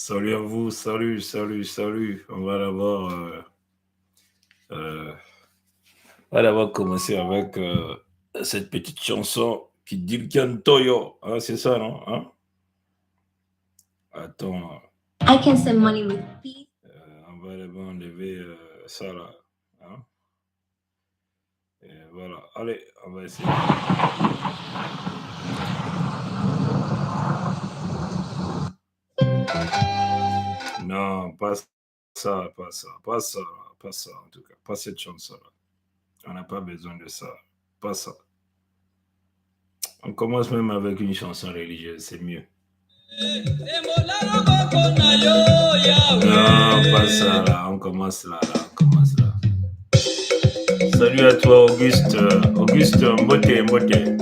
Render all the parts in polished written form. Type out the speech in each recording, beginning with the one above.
Salut à vous, salut. Euh, on va d'abord commencer avec cette petite chanson qui dit le Toyo. Hein, c'est ça, non? Hein? Attends, I can send money with fees. on va d'abord enlever ça là. Hein? Et voilà, allez, on va essayer. Non, pas ça, en tout cas, pas cette chanson-là. On n'a pas besoin de ça, pas ça. On commence même avec une chanson religieuse, c'est mieux. Non, pas ça, là, on commence là. Salut à toi, Auguste, Mbote.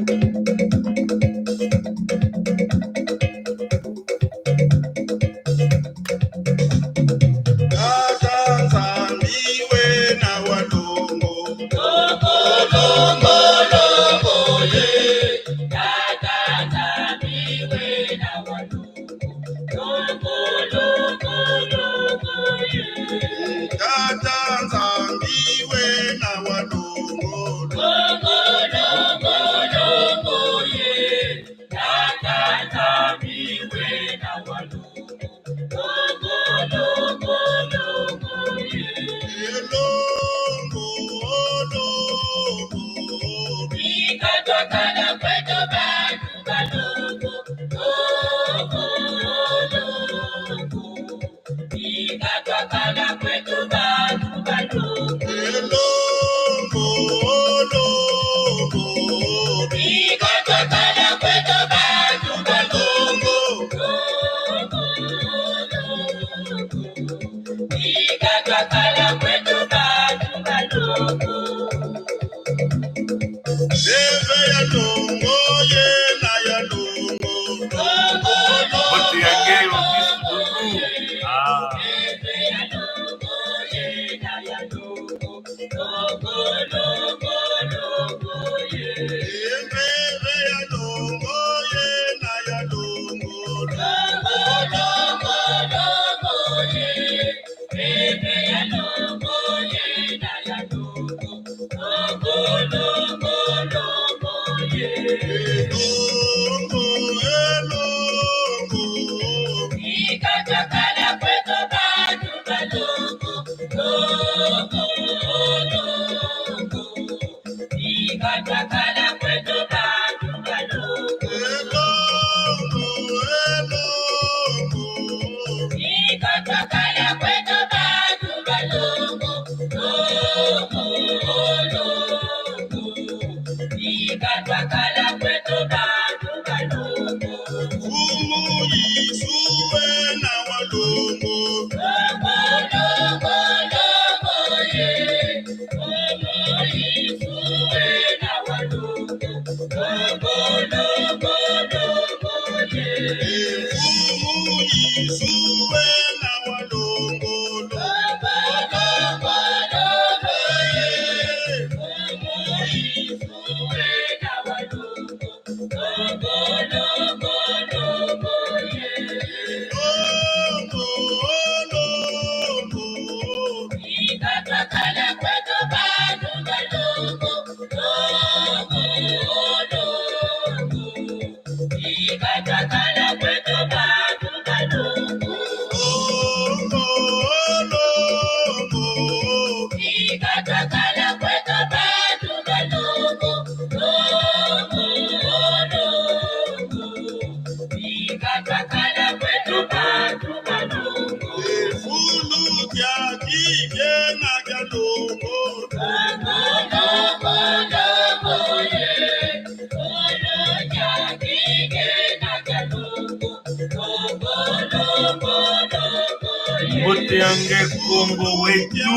Moteange Congo wetu.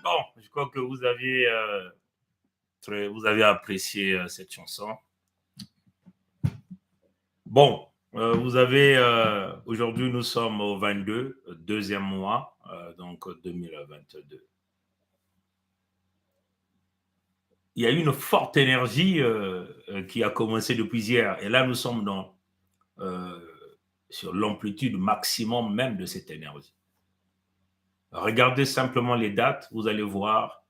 Bon, je crois que vous avez apprécié cette chanson. Bon, vous avez, aujourd'hui nous sommes au 22, deuxième mois, donc 2022. Il y a eu une forte énergie qui a commencé depuis hier. Et là, nous sommes sur l'amplitude maximum même de cette énergie. Regardez simplement les dates, vous allez voir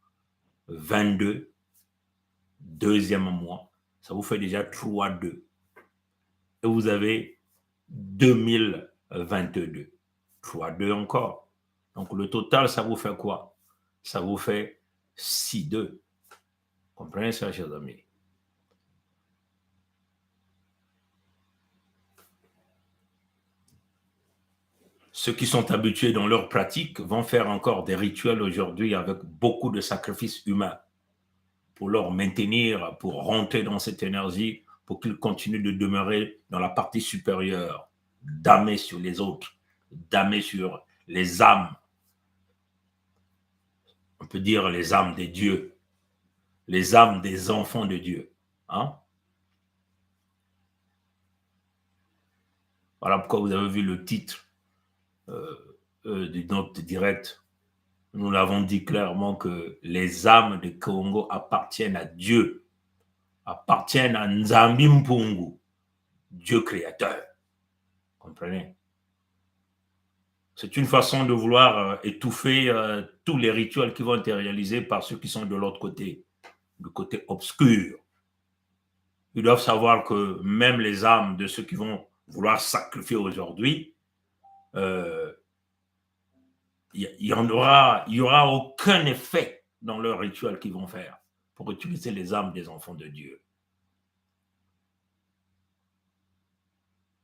22, deuxième mois, ça vous fait déjà 3-2. Et vous avez 2022, 3-2 encore. Donc le total, ça vous fait quoi? Ça vous fait 6-2. Comprenez ça, chers amis? Ceux qui sont habitués dans leur pratique vont faire encore des rituels aujourd'hui avec beaucoup de sacrifices humains pour leur maintenir, pour rentrer dans cette énergie, pour qu'ils continuent de demeurer dans la partie supérieure, damer sur les autres, damer sur les âmes. On peut dire les âmes des dieux, les âmes des enfants de Dieu. Hein? Voilà pourquoi vous avez vu le titre de notre direct. Nous l'avons dit clairement que les âmes de Congo appartiennent à Dieu, appartiennent à Nzambi Mpungu, Dieu créateur. Comprenez? C'est une façon de vouloir étouffer tous les rituels qui vont être réalisés par ceux qui sont de l'autre côté, du côté obscur. Ils doivent savoir que même les âmes de ceux qui vont vouloir sacrifier aujourd'hui, il y aura aucun effet dans leur rituel qu'ils vont faire pour utiliser les âmes des enfants de Dieu.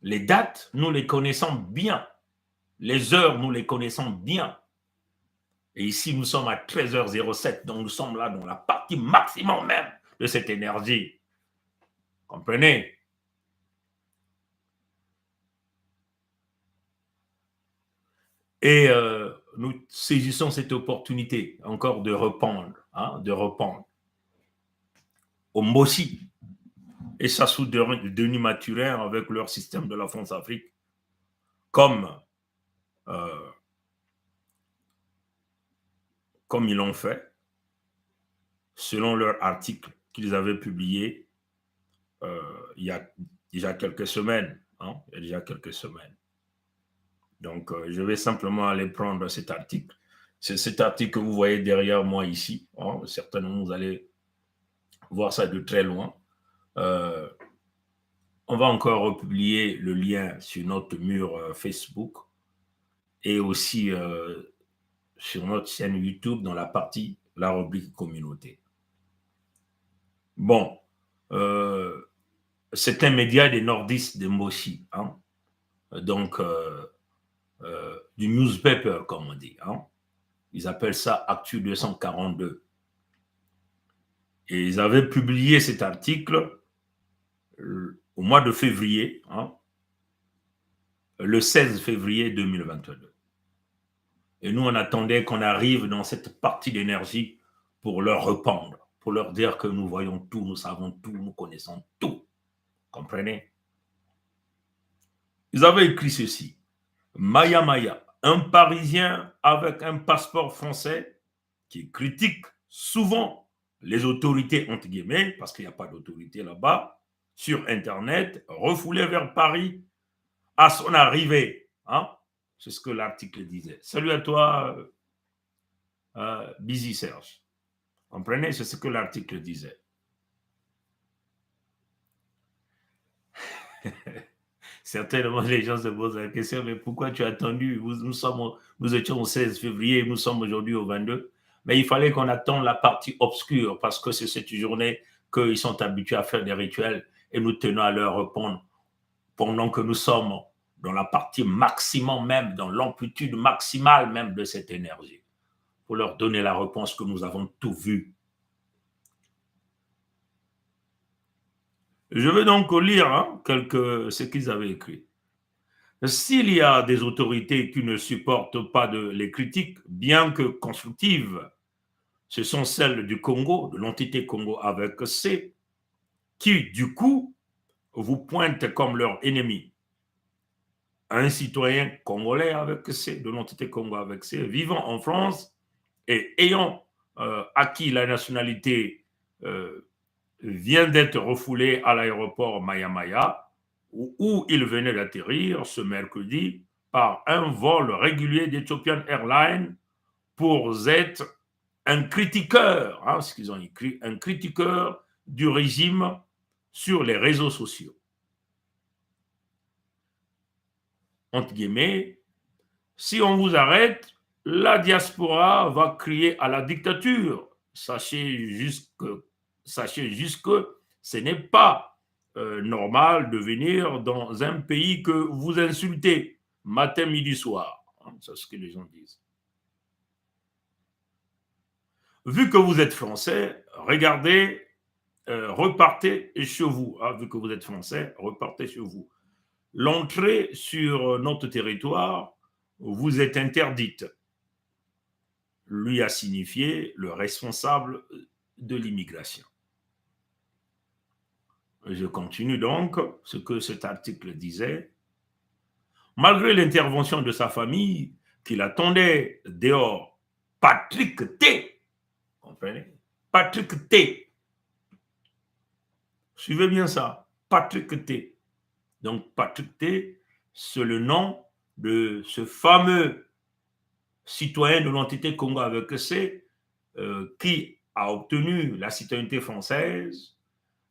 Les dates, nous les connaissons bien. Les heures, nous les connaissons bien. Et ici, nous sommes à 13h07, donc nous sommes là dans la partie maximum même de cette énergie. Comprenez? Et nous saisissons cette opportunité encore de répondre, aux Mossi et Sassou Denis Maturin avec leur système de la France-Afrique, comme ils l'ont fait, selon leur article qu'ils avaient publié il y a déjà quelques semaines. Donc, je vais simplement aller prendre cet article. C'est cet article que vous voyez derrière moi ici. Hein. Certainement, vous allez voir ça de très loin. On va encore republier le lien sur notre mur Facebook et aussi sur notre chaîne YouTube dans la rubrique communauté. Bon, c'est un média des nordistes de Moshi, hein? Donc du newspaper comme on dit. Hein? Ils appellent ça Actu 242. Et ils avaient publié cet article au mois de février, hein, le 16 février 2022. Et nous, on attendait qu'on arrive dans cette partie d'énergie pour leur répondre, pour leur dire que nous voyons tout, nous savons tout, nous connaissons tout. Comprenez? Ils avaient écrit ceci. Maya Maya, un Parisien avec un passeport français qui critique souvent les autorités, entre guillemets, parce qu'il n'y a pas d'autorité là-bas, sur Internet, refoulé vers Paris à son arrivée. Hein? C'est ce que l'article disait. Salut à toi, Busy Serge. Comprenez? C'est ce que l'article disait. Certainement, les gens se posent la question, mais pourquoi tu as attendu? Nous étions au 16 février, nous sommes aujourd'hui au 22. Mais il fallait qu'on attende la partie obscure parce que c'est cette journée qu'ils sont habitués à faire des rituels et nous tenons à leur répondre pendant que nous sommes dans la partie maximum même, dans l'amplitude maximale même de cette énergie, pour leur donner la réponse que nous avons tout vu. Je vais donc lire ce qu'ils avaient écrit. S'il y a des autorités qui ne supportent pas les critiques, bien que constructives, ce sont celles du Congo, de l'entité Congo avec C, qui, du coup, vous pointent comme leur ennemi. Un citoyen congolais avec C, de l'entité Congo avec C, vivant en France et ayant acquis la nationalité, vient d'être refoulé à l'aéroport Maya-Maya, où il venait d'atterrir ce mercredi par un vol régulier d'Ethiopian Airlines pour être un critiqueur, hein, ce qu'ils ont écrit, un critiqueur du régime sur les réseaux sociaux. Entre guillemets, si on vous arrête, la diaspora va crier à la dictature. Sachez juste que ce n'est pas normal de venir dans un pays que vous insultez matin, midi, soir. C'est ce que les gens disent. Vu que vous êtes français, regardez, repartez chez vous. Hein, vu que vous êtes français, repartez chez vous. L'entrée sur notre territoire vous est interdite, lui a signifié le responsable de l'immigration. Je continue donc ce que cet article disait. Malgré l'intervention de sa famille, qui l'attendait dehors, Patrick T. Comprenez? Patrick T. Suivez bien ça. Patrick T. Donc Patrick T, c'est le nom de ce fameux citoyen de l'entité Congo avec C, qui a obtenu la citoyenneté française,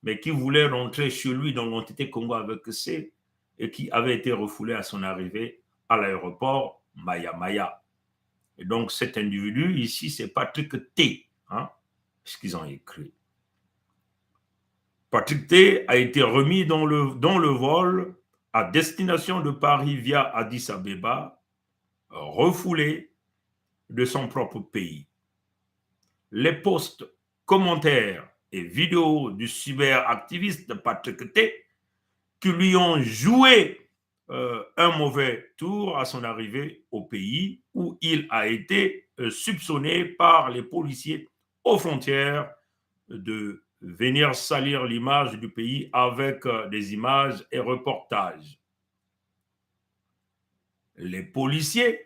mais qui voulait rentrer chez lui dans l'entité Congo avec C et qui avait été refoulé à son arrivée à l'aéroport Maya-Maya. Et donc cet individu ici, c'est Patrick T, hein, ce qu'ils ont écrit. Patrick T a été remis dans le vol à destination de Paris via Addis Abeba, refoulé de son propre pays. Les posts, commentaires et vidéos du cyberactiviste Patrick T, qui lui ont joué un mauvais tour à son arrivée au pays, où il a été soupçonné par les policiers aux frontières de venir salir l'image du pays avec des images et reportages. Les policiers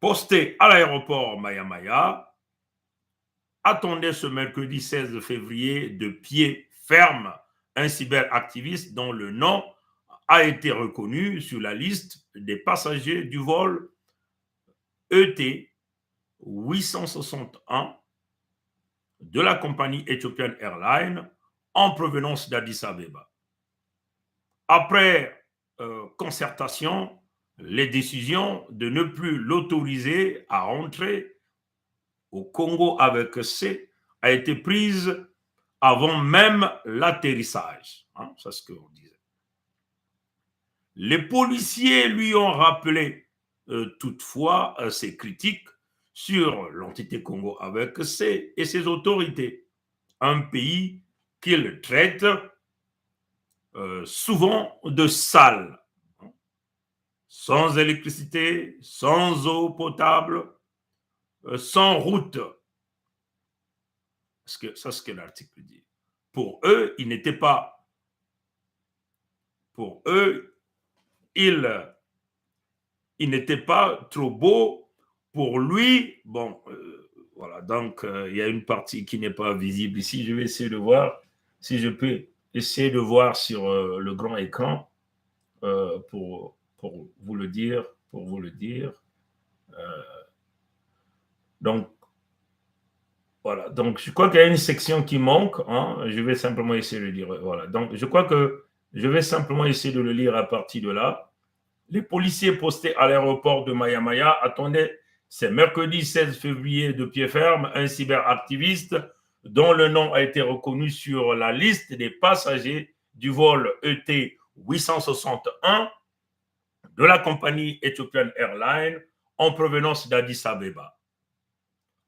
postés à l'aéroport Maya-Maya attendaient ce mercredi 16 février de pied ferme un cyberactiviste dont le nom a été reconnu sur la liste des passagers du vol ET 861 de la compagnie Ethiopian Airlines en provenance d'Addis Abeba. Après concertation, les décisions de ne plus l'autoriser à rentrer au Congo avec C a été prise avant même l'atterrissage. Hein, c'est ce qu'on disait. Les policiers lui ont rappelé toutefois ses critiques sur l'entité Congo avec C et ses autorités, un pays qu'il traite souvent de sale, sans électricité, sans eau potable, sans route. C'est ce que l'article dit. Pour eux, il n'était pas. Pour eux, il n'était pas trop beau. Pour lui, bon, voilà. Donc, il y a une partie qui n'est pas visible ici. Je vais essayer de voir si je peux essayer de voir sur le grand écran pour vous le dire. Donc, voilà. Donc, je crois qu'il y a une section qui manque. Hein. Je vais simplement essayer de le lire. Voilà. Donc, je crois que je vais simplement essayer de le lire à partir de là. Les policiers postés à l'aéroport de Maya-Maya attendaient ce mercredi 16 février de pied ferme un cyberactiviste dont le nom a été reconnu sur la liste des passagers du vol ET 861 de la compagnie Ethiopian Airlines en provenance d'Addis Abeba.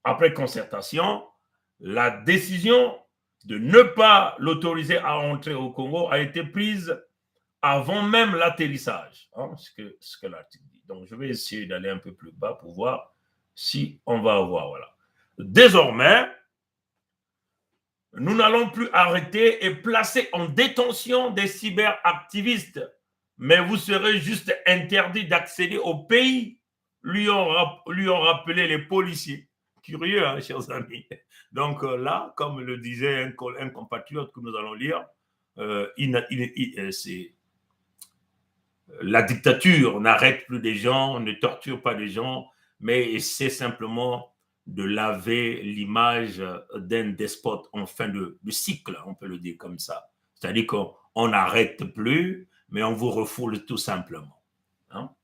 Après concertation, la décision de ne pas l'autoriser à entrer au Congo a été prise avant même l'atterrissage, hein, ce que l'article dit. Donc, je vais essayer d'aller un peu plus bas pour voir si on va avoir, voilà. Désormais, nous n'allons plus arrêter et placer en détention des cyberactivistes, mais vous serez juste interdit d'accéder au pays, lui ont rappelé les policiers. Curieux, hein, chers amis. Donc là, comme le disait un compatriote que nous allons lire, la dictature n'arrête plus des gens, ne torture pas des gens, mais c'est simplement de laver l'image d'un despote en fin de cycle, on peut le dire comme ça. C'est-à-dire qu'on n'arrête plus, mais on vous refoule tout simplement. Hein?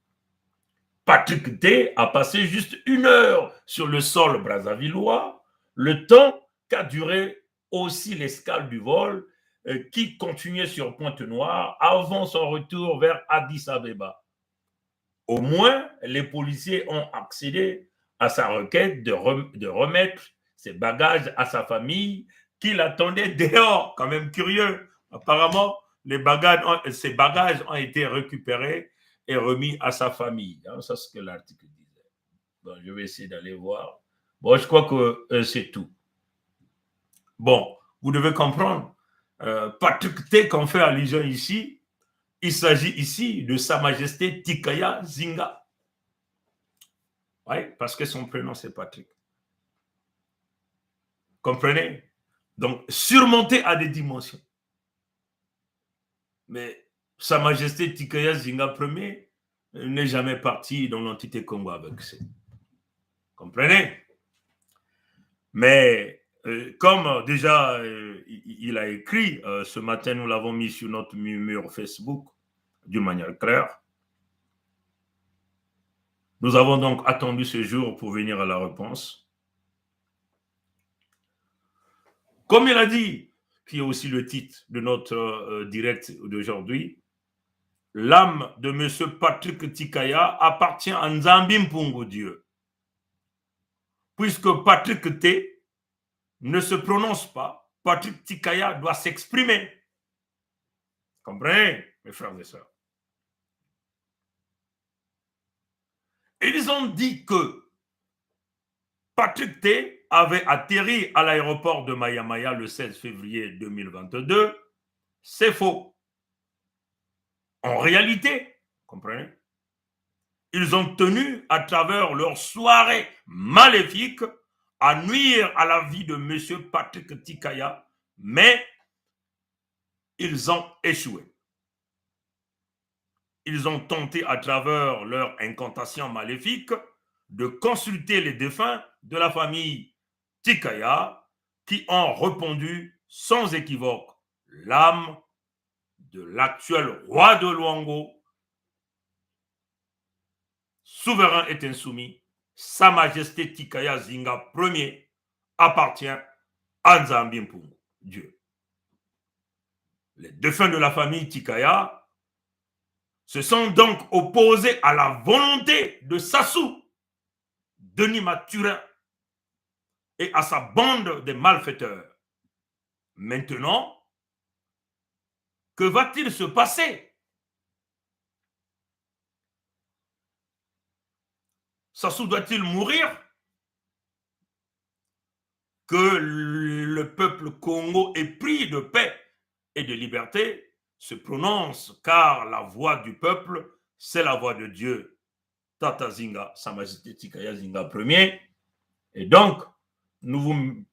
Patrick T a passé juste 1 heure sur le sol brazzavillois, le temps qu'a duré aussi l'escale du vol qui continuait sur Pointe-Noire avant son retour vers Addis Abeba. Au moins, les policiers ont accédé à sa requête de remettre ses bagages à sa famille qui l'attendait dehors. Quand même curieux. Apparemment, ses bagages ont été récupérés et remis à sa famille. Ça, c'est ce que l'article disait. Bon, je vais essayer d'aller voir. Bon, je crois que c'est tout. Bon, vous devez comprendre. Patrick T, qu'on fait allusion ici, il s'agit ici de Sa Majesté Tikaya Zinga. Oui, parce que son prénom, c'est Patrick. Comprenez? Donc, surmonté à des dimensions. Mais Sa Majesté Tikaya Zinga Ier n'est jamais parti dans l'entité Congo avec ça. Comprenez? Mais comme déjà il a écrit, ce matin nous l'avons mis sur notre mur Facebook d'une manière claire, nous avons donc attendu ce jour pour venir à la réponse. Comme il a dit, qui est aussi le titre de notre direct d'aujourd'hui, l'âme de M. Patrick Tikaya appartient à Nzambi Mpungu Dieu. Puisque Patrick T ne se prononce pas, Patrick Tikaya doit s'exprimer. Comprenez, mes frères et sœurs? Et ils ont dit que Patrick T avait atterri à l'aéroport de Maya-Maya le 16 février 2022. C'est faux. En réalité, comprenez, ils ont tenu à travers leur soirée maléfique à nuire à la vie de M. Patrick Tikaya, mais ils ont échoué. Ils ont tenté à travers leur incantation maléfique de consulter les défunts de la famille Tikaya qui ont répondu sans équivoque l'âme de l'actuel roi de Luango, souverain et insoumis, Sa Majesté Tikaya Zinga Ier appartient à Nzambi Mpungu, Dieu. Les défunts de la famille Tikaya se sont donc opposés à la volonté de Sassou, Denis Mathurin, et à sa bande de malfaiteurs. Maintenant, que va-t-il se passer? Sassou doit-il mourir? Que le peuple Congo épris de paix et de liberté se prononce, car la voix du peuple, c'est la voix de Dieu. Tata Zinga, Sa Majesté Tikaya Zinga Ier. Et donc, nous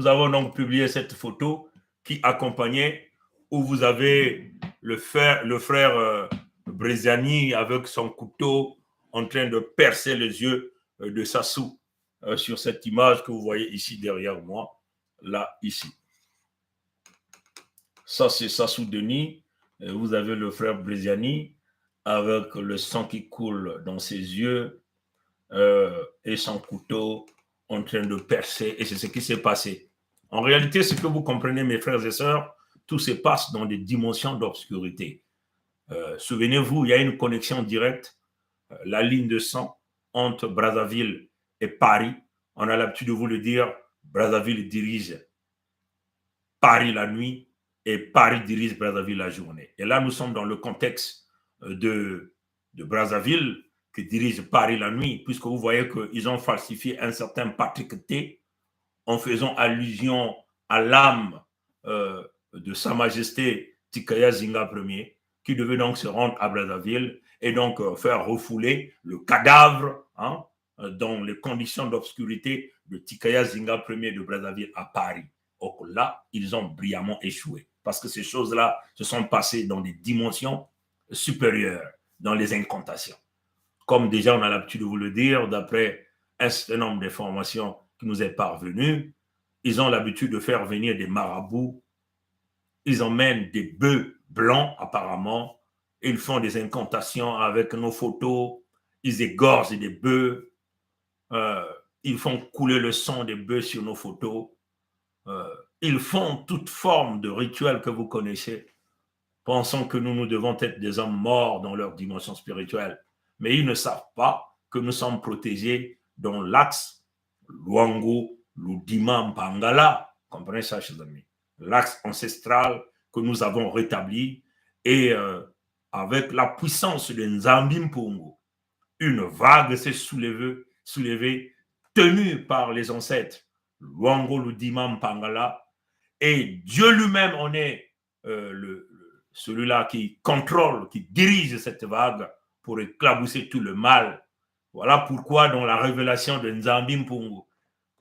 avons donc publié cette photo qui accompagnait, où vous avez le frère Breziani avec son couteau en train de percer les yeux de Sassou sur cette image que vous voyez ici derrière moi, là, ici. Ça, c'est Sassou Denis. Vous avez le frère Breziani avec le sang qui coule dans ses yeux et son couteau en train de percer. Et c'est ce qui s'est passé. En réalité, ce que vous comprenez, mes frères et sœurs, tout se passe dans des dimensions d'obscurité. Souvenez-vous, il y a une connexion directe, la ligne de sang entre Brazzaville et Paris. On a l'habitude de vous le dire, Brazzaville dirige Paris la nuit et Paris dirige Brazzaville la journée. Et là, nous sommes dans le contexte de Brazzaville qui dirige Paris la nuit, puisque vous voyez qu'ils ont falsifié un certain Patrick T en faisant allusion à l'âme de Sa Majesté Tikaya Zinga Ier, qui devait donc se rendre à Brazzaville et donc faire refouler le cadavre dans les conditions d'obscurité de Tikaya Zinga Ier de Brazzaville à Paris. Donc là, ils ont brillamment échoué parce que ces choses-là se sont passées dans des dimensions supérieures, dans les incantations. Comme déjà on a l'habitude de vous le dire, d'après un certain nombre d'informations qui nous est parvenu, ils ont l'habitude de faire venir des marabouts, ils emmènent des bœufs blancs apparemment, ils font des incantations avec nos photos, ils égorgent des bœufs, ils font couler le sang des bœufs sur nos photos, ils font toute forme de rituel que vous connaissez, pensant que nous devons être des hommes morts dans leur dimension spirituelle. Mais ils ne savent pas que nous sommes protégés dans l'axe Luango, Ludima, Mpangala. Comprenez ça, chers amis? L'axe ancestral que nous avons rétabli et avec la puissance de Nzambi Mpongo, une vague s'est soulevée, tenue par les ancêtres Luango, Ludima, Mpangala, et Dieu lui-même en est celui-là qui contrôle, qui dirige cette vague pour éclabousser tout le mal. Voilà pourquoi dans la révélation de Nzambi Mpongo,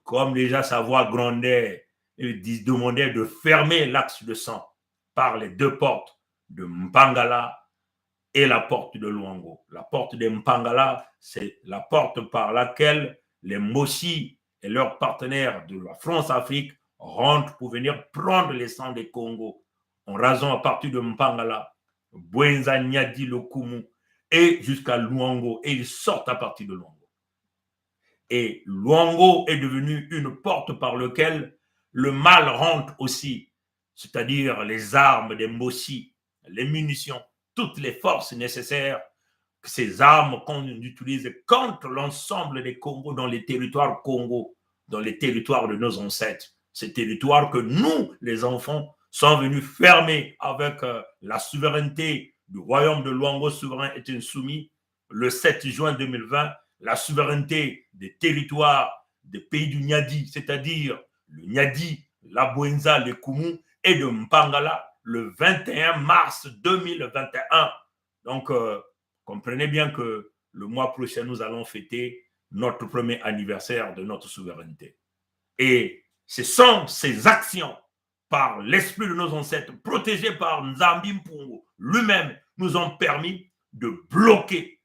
comme déjà sa voix grondait, il demandait de fermer l'axe de sang par les deux portes de Mpangala et la porte de Luango. La porte de Mpangala, c'est la porte par laquelle les Moshi et leurs partenaires de la France-Afrique rentrent pour venir prendre les sangs des Congo en rasant à partir de Mpangala, Bwenza, Nyadi, Lokumu et jusqu'à Luango. Et ils sortent à partir de Luango. Et Luango est devenu une porte par laquelle le mal rentre aussi, c'est-à-dire les armes des Moshi, les munitions, toutes les forces nécessaires, ces armes qu'on utilise contre l'ensemble des Congos dans les territoires Congo, dans les territoires de nos ancêtres. Ces territoires que nous, les enfants, sont venus fermer avec la souveraineté du royaume de Luango souverain et insoumis le 7 juin 2020, la souveraineté des territoires des pays du Nyadi, c'est-à-dire le Nyadi, la Bwenza, le Kumu et de Mpangala le 21 mars 2021. Donc, comprenez bien que le mois prochain, nous allons fêter notre premier anniversaire de notre souveraineté. Et ce sont ces actions par l'esprit de nos ancêtres, protégés par Nzambi Mpongo lui-même, nous ont permis de bloquer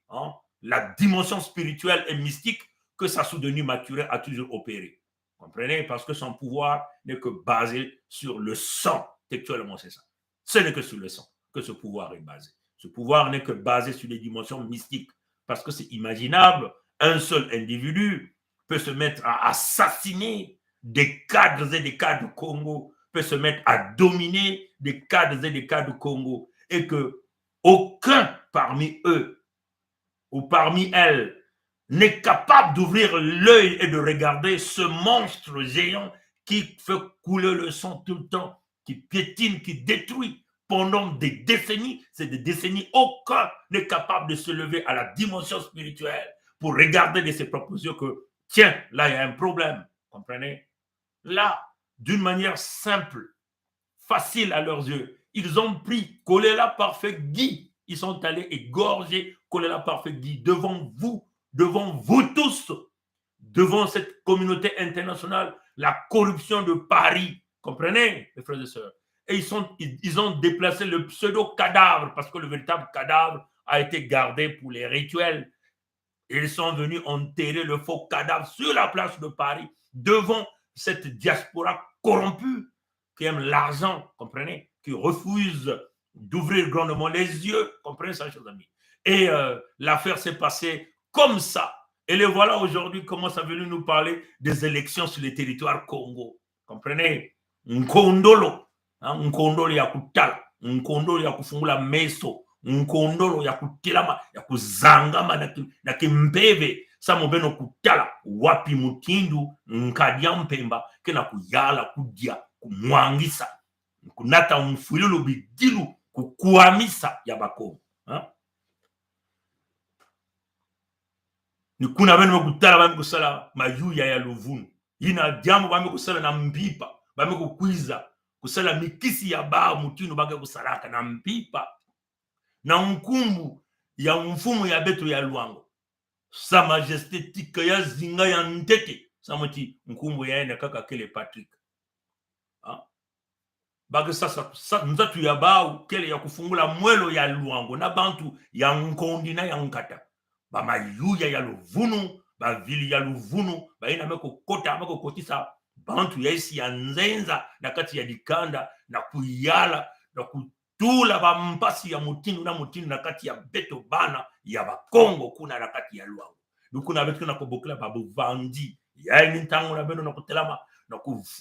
la dimension spirituelle et mystique que sa soudainie maturée a toujours opéré. Comprenez? Parce que son pouvoir n'est que basé sur le sang. Textuellement, c'est ça. Ce n'est que sur le sang que ce pouvoir est basé. Ce pouvoir n'est que basé sur les dimensions mystiques. Parce que c'est imaginable, un seul individu peut se mettre à assassiner des cadres et des cadres Congo, peut se mettre à dominer des cadres et des cadres Congo, et que aucun parmi eux ou parmi elles n'est capable d'ouvrir l'œil et de regarder ce monstre géant qui fait couler le sang tout le temps, qui piétine, qui détruit pendant des décennies. C'est des décennies, aucun n'est capable de se lever à la dimension spirituelle pour regarder de ses propres yeux que, tiens, là, il y a un problème. Comprenez? Là, d'une manière simple, facile à leurs yeux, ils ont pris Kolela Parfait Guy. Ils sont allés égorger Kolela Parfait Guy devant vous tous, devant cette communauté internationale, la corruption de Paris. Comprenez, les frères et sœurs? Et ils ont déplacé le pseudo-cadavre parce que le véritable cadavre a été gardé pour les rituels. Ils sont venus enterrer le faux cadavre sur la place de Paris devant cette diaspora corrompue qui aime l'argent, comprenez, qui refuse d'ouvrir grandement les yeux, comprenez ça, chers amis. Et l'affaire s'est passée comme ça. Et les voilà aujourd'hui commencent à venir nous parler des élections sur les territoires Congo. Comprenez? Nkondolo. Nkondolo ya kutala. Nkondolo ya kufungula meso. Nkondolo ya kutilama, ya kuzangama na kimpeve. Samobeno kutala. Wapi mutindu. Nkadia mpemba. Kena kuyala kudia. Kumwangisa. kunata mfululu bidilu kukuamisa ya bakongo ni kuna beno kutala bami kusala mayuya ya luvunu ina diamu bami kusala na mpipa bami kukwiza kusala mikisi ya bao mutinu bage kusalaka na mpipa na nkumbu ya mfumu ya beto ya luango sa majesté tika ya zinga ya ntete samuti nkumbu ya ene kaka kele Patrick bage sasa nzatu ya bao kele ya kufungula mwelo ya luango na bantu ya nkondi na ya nkata ba mayuya ya luvunu ba vili ya luvunu ba ina meko kota meko kotisa bantu ya isi ya nzenza na kati ya dikanda na kuyala na kutula ba mpasi ya mutinu na kati ya beto bana ya bakongo kuna na kati ya luango nukuna betu na kobokela babu vandi ya ntango na beno na kutelama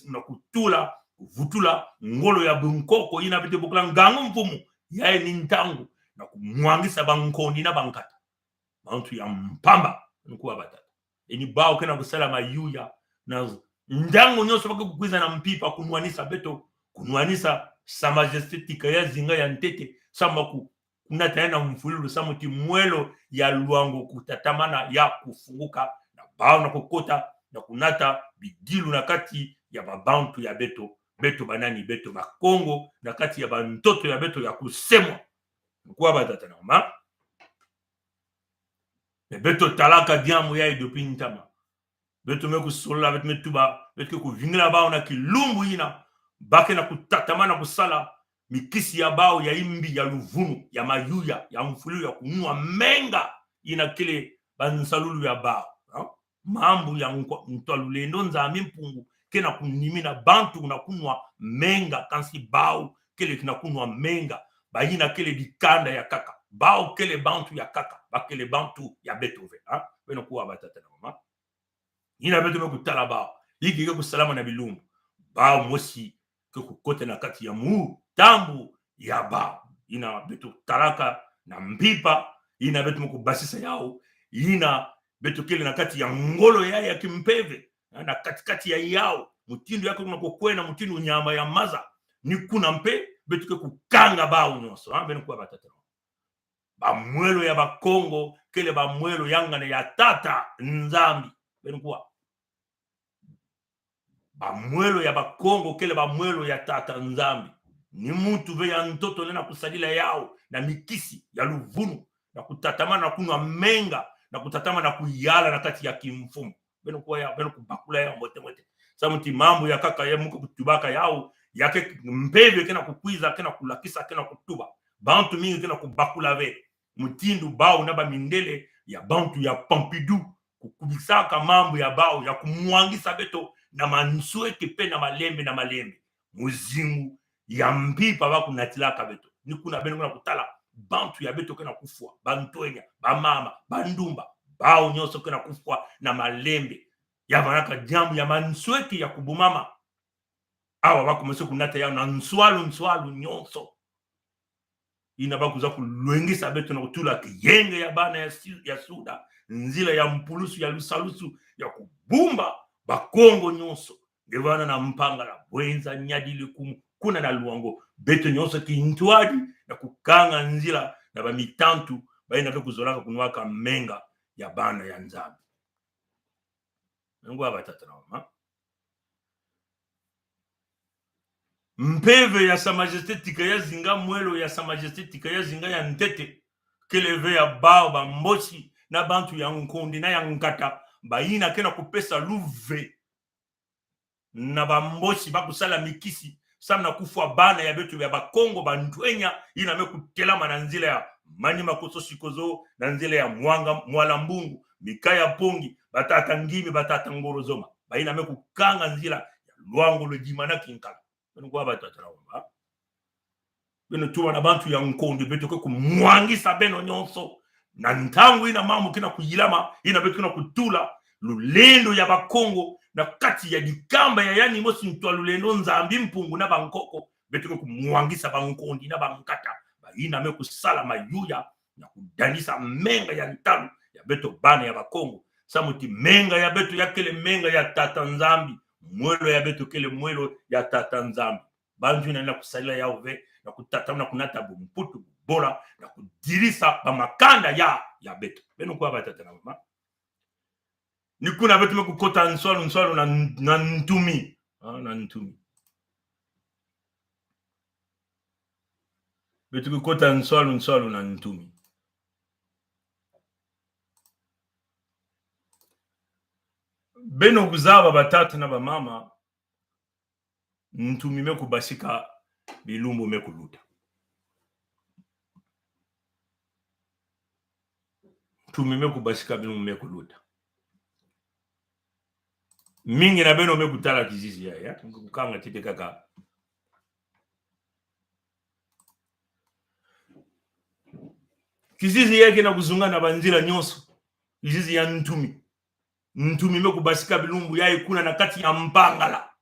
na kutula vutula ngolo ya bunkoko ina bete bokela ngango mpumu ya ntango na kumwangisa bankondi na bankata bantu ya mpamba nkuwa batata eni bao kena kusala mayuya na ndango nyoso bako kukwiza na mpipa kunwanisa beto kunwanisa sa majesté tika ya zinga ya ntete samba kuna tena mfululu samuti mwelo ya luango kutatamana ya kufunguka na bao na kokota na kunata bidilu na kati ya babantu ya beto banani beto bakongo na kati ya bantoto ya beto ya kusemwa nkuwa batata na ma beto talaka diamu ya depuis ntama beto meku sola beto metuba beto ku vingila bao na kilumbu ina bake na kutatamana kusala mikisi ya bao ya imbi ya luvunu ya mayuya ya mfulu ya kunua menga ina kile bansalulu ya bao mambu ya ntwalulendo nzambi mpungu kena kunimina bantu na kunwa menga kansi bao kele kina kunwa menga bayina kele dikanda ya kaka bao kele bantu ya kaka bakele bantu ya Beethoven beno kuwa batata na mama ina beto mekutala bao hiki kusalama na bilumbu bao mosi kukote na kati ya mu tambu ya bao ina beto talaka na mpipa ina beto mkubasisa yao ina beto kele na kati ya ngolo ya kimpeve na katikati ya yao mutindo yako unakokwena mutindo nyama ya maza ni kuna mpe beto ke kukanga bao nyonso beno kuwa batata bamwelo ya bakongo kele bamwelo yangane ya tata nzambi beno kuwa bamwelo ya bakongo kele bamwelo ya tata nzambi ni mutu be ya ntoto nena kusalila yao na mikisi ya luvunu na kutatama na kunwa menga na kutatama na kuyala na kati ya kimfumu beno kuwa ya beno kubakula ya mbote samuti mambo ya kaka ya muko kutubaka yao yake mpeve kena kukwiza kena kulakisa kena kutuba bantu mingi kena kubakula ve mutindu bao na bamindele ya bantu ya Pompidou kukubisaka mambo ya bao ya kumwangisa beto na mansweke pe na malembe muzimu ya mpipa bakunatilaka beto ni kuna beno kuna kutala bantu ya beto kena kufua bantoenya bamama bandumba bao nyoso kena kufua na malembe ya baraka jambu ya mansweke ya kubumama awa bakomese kunata ya na nswalu nyonso ina bakuza kulwengisa beto na kutula kiyenge ya bana ya suda nzila ya mpulusu ya lusalusu ya kubumba bakongo nyonso ngevana na mpanga la bwenza nyadili kuna na luango beto nyonso kintwadi na kukanga nzila na bamitantu baina be kuzolaka kunwaka menga ya bana ya nzambi ngwa batata na mama mpeve ya sa majesté tika ya zinga mwelo ya sa majesté tika ya zinga ya ntete keleve ya bao bambosi na bantu ya nkondi na ya nkata bayina kena kupesa luve na bambosi bakusala mikisi samna kufwa bana ya betu ya bakongo bandwenya ina mekutelama na nzila ya manyima kososikozo na nzila ya mwala mbungu mikaya pongi batata ngimi batata ngorozoma bayina mekukanga nzila ya luango lejimana kinkala beno kwa batata na beno tuwa na bantu ya nkondi betu ke kumwangisa beno nyonso na ntangu ina mamu kina kuyilama ina betu kina kutula lulendo ya bakongo na kati ya dikamba ya yani mosi ntwa lulendo nzambi mpungu na bankoko betu kumwangisa bankondi na bankata ina me kusala mayuya na kudanisa menga ya ntalu ya beto bana ya bakongo samuti menga ya beto ya kele menga ya tata nzambi mwelo ya beto kele mwelo ya tata nzambi bantu na kusalila Yahweh na kutatamna kunata bumputu bola na kudirisa bamakanda ya beto beno kwa batata na mama nikuna betu mekukota nswalu na ntumi na ntumi betu kukota nswalu na ntumi beno kuzaba batatu na bamama ntumi mekubashika bilumbu mekuluta ntumi mekubashika bilumbu mekuluta mingi na beno mekutala kizizi ya kukanga tete kaka kizizi yake na kuzunga na banzira nyonso kizizi ya ntumi mekubashika bilumbu ya ikuna na kati ya mpangala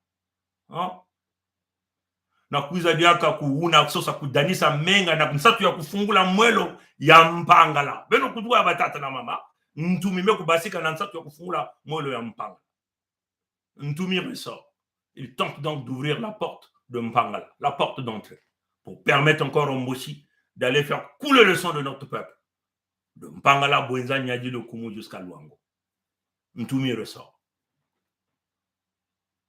na kuiza diaka kuuna kusosa kudanisa menga na kusatu ya kufungula mwelo ya mpangala beno kudua batata na mama ntumi mekubashika na nsatu ya kufungula mwelo ya mpangala ntumi ressort il tente donc d'ouvrir la porte de Mpangala, la porte d'entrée pour permettre encore au Mboshi d'aller faire couler le sang de notre peuple de Mpangala Bwenza Nyadi le Kumu jusqu'à Luango. Ntumi ressort.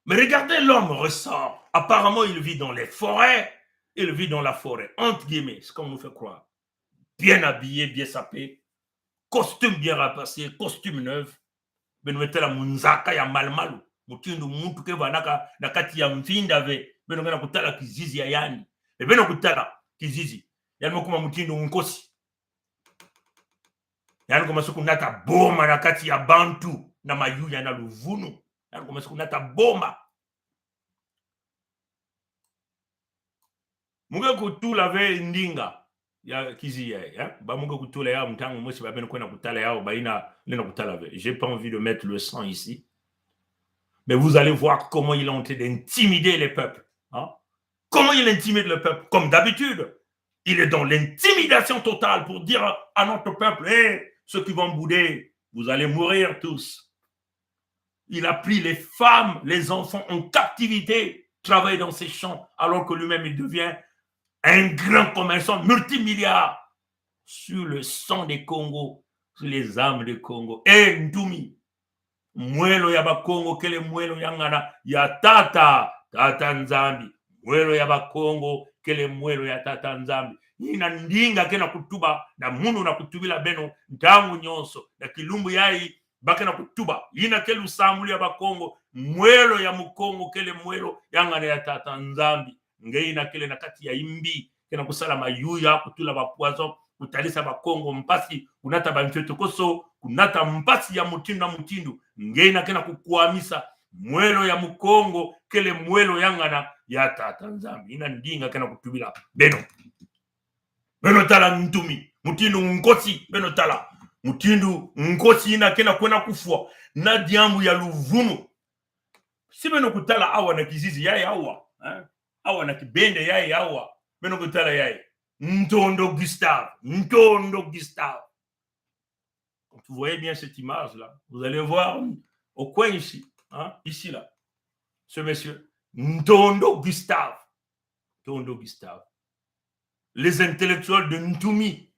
Mais regardez, l'homme ressort. Apparemment, il vit dans les forêts. Il vit dans la forêt, entre guillemets, ce qu'on nous fait croire. Bien habillé, bien sapé, costume bien rapassé, costume neuf. Benouete la munzaka ya malmalu. Mutindu muntu ke banaka na kati ya mfinda ve. Benouena kutala kizizi ya yani. E beno kutala kizizi. Yani mokuma mutindu nkosi. Yani kuma suku nata boma na kati ya bantu na mayuya na luvunu. Yani kuma suku nata boma. Munga kutula ve ndinga ya kizi ya ba munga kutula ya mtangu mosi ba beno kwena kutala ya baina lena kutala ve. J'ai pas envie de mettre le sang ici. Mais vous allez voir comment il est en train d'intimider les peuples. Hein? Comment il intimide le peuple? Comme d'habitude, il est dans l'intimidation totale pour dire à notre peuple, hey, ceux qui vont bouder, vous allez mourir tous. Il a pris les femmes, les enfants en captivité, travailler dans ses champs, alors que lui-même, il devient un grand commerçant multimilliard sur le sang des Congos, sur les âmes des Congo. Et Ntoumi, mwelo ya bakongo kele mwelo yangana ya tata nzambi mwelo ya bakongo kele mwelo ya tata nzambi ina ndinga kena kutuba na munu na kutubila beno ntangu nyonso na kilumbu yai bakena kutuba ina kele usamuli ya bakongo mwelo ya mukongo kele mwelo yangana ya tata nzambi ngeina kele na kati ya imbi kena kusala mayuya kutula bapoison kutalisa bakongo mpasi kunata bancheto koso kunata mpasi ya mutindu na mutindu ngeina kena kukuamisa mwelo ya mukongo kele mwelo yangana ya tata nzambi ina ndinga kena kutubila beno tala ntumi mutindu nkosi beno tala mutindu nkosi ina kena kwena kufua na diambu ya luvunu si beno kutala awa na kizizi yae awa na kibende yae awa beno kutala yae Ntondo Gustave. Quand vous voyez bien cette image-là, vous allez voir au coin ici, hein, ici là, ce monsieur, Ntondo Gustave. Les intellectuels de Ntumi,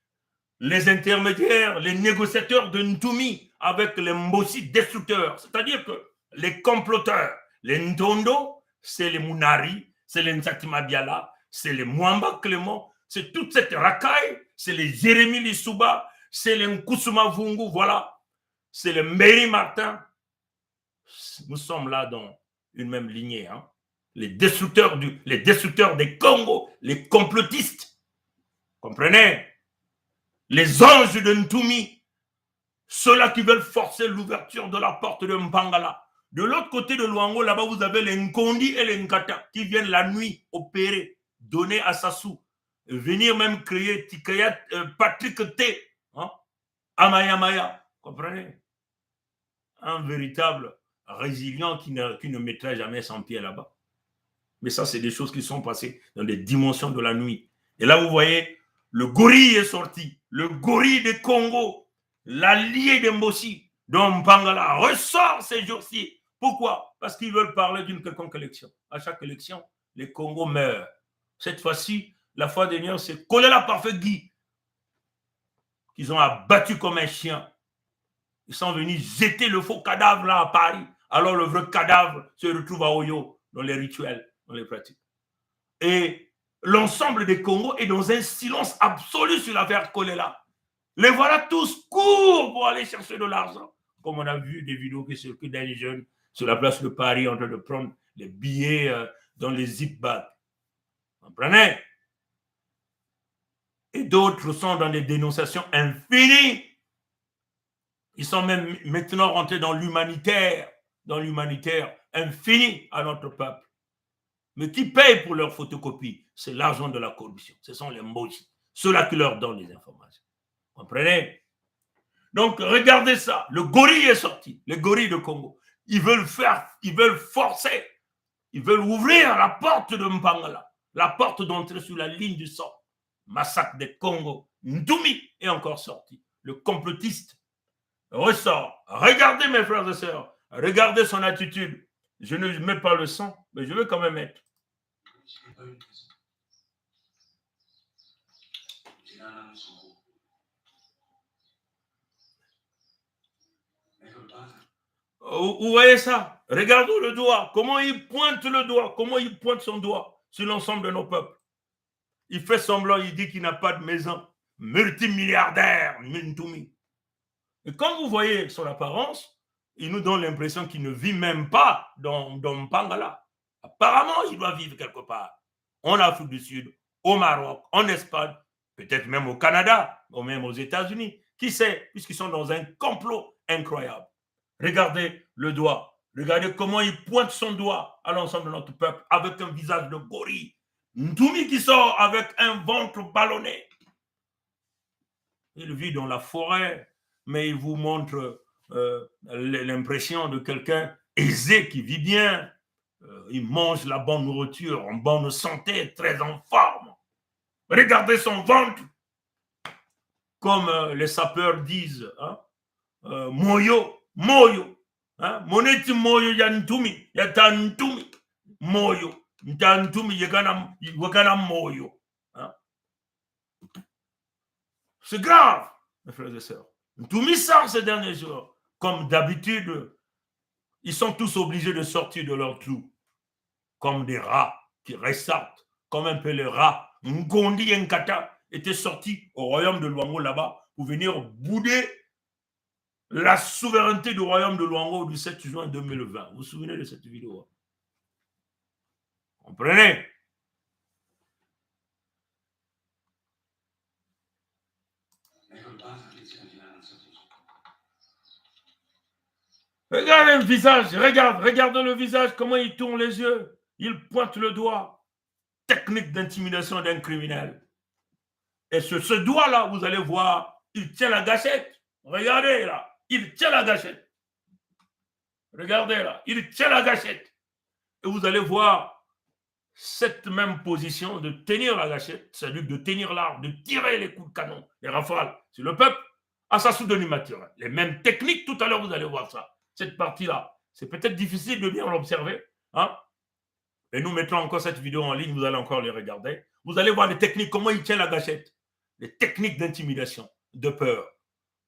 les intermédiaires, les négociateurs de Ntumi avec les Mbossi destructeurs, c'est-à-dire que les comploteurs, les Ntondo, c'est les Munari, c'est les Nsatima Biala, c'est les Mwamba Clément, c'est toute cette racaille, c'est les Jérémy Lissouba, c'est les Nkoussouma Vungu, voilà, c'est les Mary Martin. Nous sommes là dans une même lignée, hein? Les destructeurs des Congo, les complotistes, comprenez? Les anges de Ntumi, ceux-là qui veulent forcer l'ouverture de la porte de Mpangala. De l'autre côté de Luango, là-bas, vous avez les Nkondi et les Nkata qui viennent la nuit opérer, donner à Sassou. Venir même créer Patrick T. Hein? Amaya, comprenez? Un véritable résilient qui ne mettrait jamais son pied là-bas. Mais ça, c'est des choses qui sont passées dans des dimensions de la nuit. Et là, vous voyez, le gorille est sorti. Le gorille de Congo, l'allié de Mbossi, dont Mpangala ressort ces jours-ci. Pourquoi? Parce qu'ils veulent parler d'une quelconque élection. À chaque élection, les Congos meurent. Cette fois-ci, la fois dernière, c'est Kolela Parfait Guy qu'ils ont abattu comme un chien. Ils sont venus jeter le faux cadavre là à Paris. Alors le vrai cadavre se retrouve à Oyo, dans les rituels, dans les pratiques. Et l'ensemble des Congos est dans un silence absolu sur l'affaire Kolela. Les voilà tous courent pour aller chercher de l'argent. Comme on a vu des vidéos qui circulent d'un jeune sur la place de Paris en train de prendre les billets dans les zip bags. Vous comprenez? Et d'autres sont dans des dénonciations infinies. Ils sont même maintenant rentrés dans l'humanitaire infini à notre peuple. Mais qui paye pour leur photocopie? C'est l'argent de la corruption. Ce sont les Moji, ceux-là qui leur donnent les informations. Vous comprenez? Donc, regardez ça. Le gorille est sorti, le gorille de Congo. Ils veulent forcer, ils veulent ouvrir la porte de Mpangala, la porte d'entrée sur la ligne du sang. Massacre des Congo. Ndoumi est encore sorti. Le complotiste ressort. Regardez mes frères et sœurs, regardez son attitude. Je ne mets pas le sang, mais je veux quand même mettre. Vous voyez ça? Regardons le doigt. Comment il pointe le doigt? Comment il pointe son doigt sur l'ensemble de nos peuples? Il fait semblant, il dit qu'il n'a pas de maison. Multimilliardaire, Ntoumi. Et comme vous voyez son apparence, il nous donne l'impression qu'il ne vit même pas dans Mpangala. Apparemment, il doit vivre quelque part. En Afrique du Sud, au Maroc, en Espagne, peut-être même au Canada, ou même aux États-Unis. Qui sait, puisqu'ils sont dans un complot incroyable. Regardez le doigt. Regardez comment il pointe son doigt à l'ensemble de notre peuple avec un visage de gorille. Ntoumi qui sort avec un ventre ballonné. Il vit dans la forêt, mais il vous montre l'impression de quelqu'un aisé qui vit bien. Il mange la bonne nourriture, en bonne santé, très en forme. Regardez son ventre. Comme les sapeurs disent, hein? Moyo, hein? Moneti moyo ya Ntoumi, ya Tantumi, moyo. Moyo. Hein? C'est grave, mes frères et sœurs. Ntoumi sort ces derniers jours. Comme d'habitude, ils sont tous obligés de sortir de leur trou. Comme des rats qui ressortent. Comme un peu les rats. Ngondi et Nkata étaient sortis au royaume de Luango là-bas pour venir bouder la souveraineté du royaume de Luango du 7 juin 2020. Vous vous souvenez de cette vidéo? Comprenez? Regardez le visage, regarde le visage, comment il tourne les yeux, il pointe le doigt. Technique d'intimidation d'un criminel. Et sur ce doigt-là, vous allez voir, il tient la gâchette. Regardez là, il tient la gâchette. Regardez là, il tient la gâchette. Et vous allez voir cette même position de tenir la gâchette, c'est-à-dire de tenir l'arme, de tirer les coups de canon, les rafales sur le peuple, à sa soudonimature. Les mêmes techniques, tout à l'heure, vous allez voir ça. Cette partie-là, c'est peut-être difficile de bien l'observer. Hein? Et nous mettrons encore cette vidéo en ligne, vous allez encore les regarder. Vous allez voir les techniques, comment il tient la gâchette. Les techniques d'intimidation, de peur.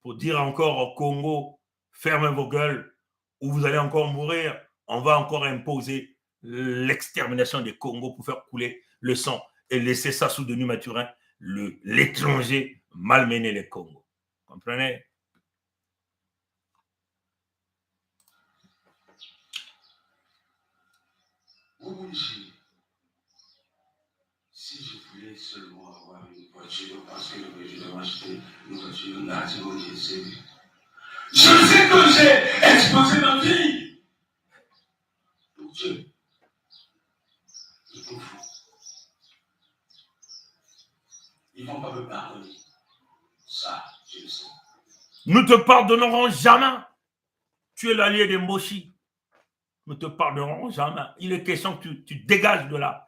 Pour dire encore au Congo, fermez vos gueules, ou vous allez encore mourir. On va encore imposer l'extermination des Congos pour faire couler le sang et laisser ça sous Denis Mathurin, l'étranger, malmener les Congos. Vous comprenez? Si je voulais seulement avoir une voiture, parce que je dois m'acheter une voiture, là, c'est mon essai. Je sais que j'ai exposé ma vie pour Dieu. Ils sont fous. Ils ne vont pas me pardonner. Ça, je le sais. Nous te pardonnerons jamais. Tu es l'allié des Moshi. Nous te pardonnerons jamais. Il est question que tu dégages de là.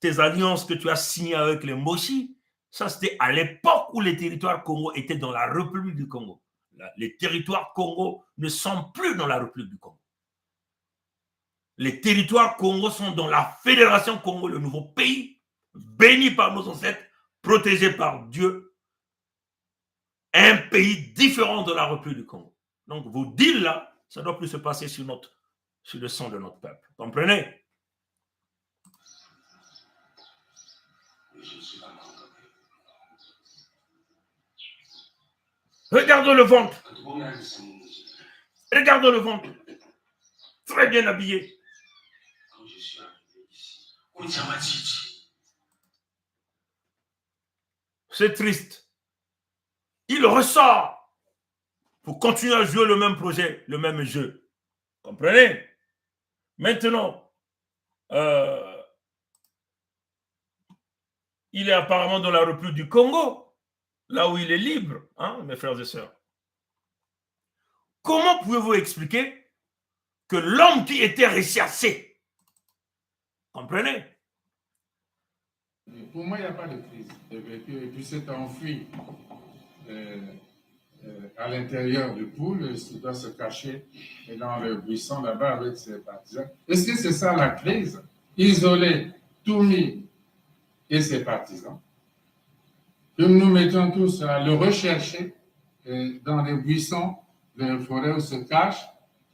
Tes alliances que tu as signées avec les Moshi, ça c'était à l'époque où les territoires Congo étaient dans la République du Congo. Les territoires Congo ne sont plus dans la République du Congo. les territoires Congo sont dans la Fédération Congo, le nouveau pays, béni par nos ancêtres, protégé par Dieu, un pays différent de la République du Congo. Donc, vos deals là, ça ne doit plus se passer sur le sang de notre peuple. Comprenez? Regardez le ventre. Regardez le ventre. Très bien habillé. C'est triste. Il ressort pour continuer à jouer le même projet, le même jeu. Comprenez? Maintenant, il est apparemment dans la République du Congo, là où il est libre, hein, mes frères et sœurs. Comment pouvez-vous expliquer que l'homme qui était recherché, comprenez? Pour moi, il n'y a pas de crise. Et puis s'est enfui à l'intérieur du pool, il doit se cacher dans le buisson là-bas avec ses partisans. Est-ce que c'est ça la crise? Isoler Toumi et ses partisans, que nous mettons tous à le rechercher dans les buissons, les forêts où se cache,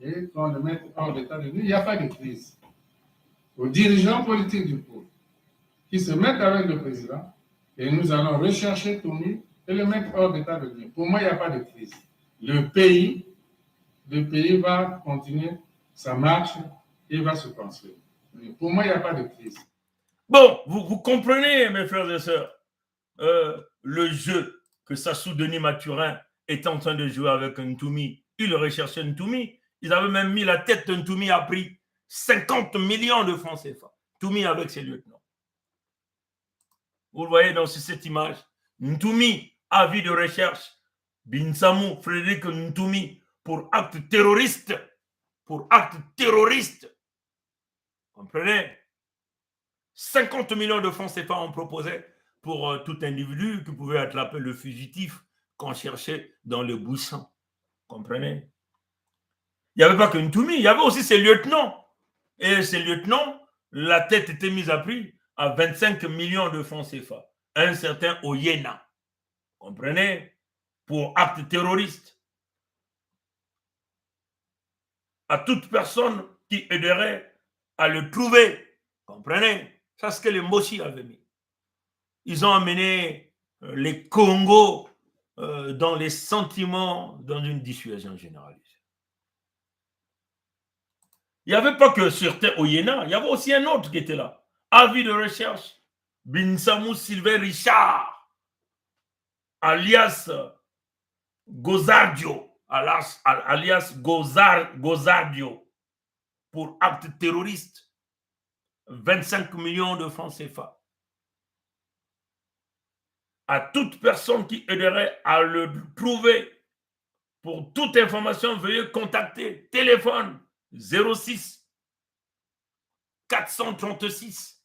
et qu'on le mette hors d'état de nuit. Il n'y a pas de crise. Aux dirigeants politiques du pôle qui se mettent avec le président, et nous allons rechercher Toumi et le mettre hors d'état de nuit. Pour moi, il n'y a pas de crise. Le pays va continuer sa marche et va se construire. Mais pour moi, il n'y a pas de crise. Bon, vous comprenez, mes frères et sœurs, le jeu que Sassou Denis Mathurin est en train de jouer avec Ntoumi. Il recherchait Ntoumi. Ils avaient même mis la tête de Ntoumi, a pris 50 millions de francs CFA. Ntoumi avec ses lieutenants. Vous le voyez dans cette image. Ntoumi, avis de recherche. Binsamou, Frédéric Ntoumi, pour acte terroriste. Pour acte terroriste. Comprenez? 50 millions de francs CFA on proposait pour tout individu qui pouvait attraper le fugitif qu'on cherchait dans le buisson. Comprenez? Il n'y avait pas que Ntoumi, il y avait aussi ses lieutenants. Et ces lieutenants, la tête était mise à prix à 25 millions de francs CFA. Un certain Oyena. Comprenez? Pour acte terroriste. À toute personne qui aiderait à le trouver. Comprenez? C'est ce que les Moshi avaient mis. Ils ont amené les Congos dans les sentiments, dans une dissuasion généralisée. Il n'y avait pas que certains Oyena, il y avait aussi un autre qui était là. Avis de recherche, Binsamou Sylvain Richard, alias Gozardio, alias Gozardio, pour acte terroriste. 25 millions de francs CFA. À toute personne qui aiderait à le trouver. Pour toute information, veuillez contacter. Téléphone 06 436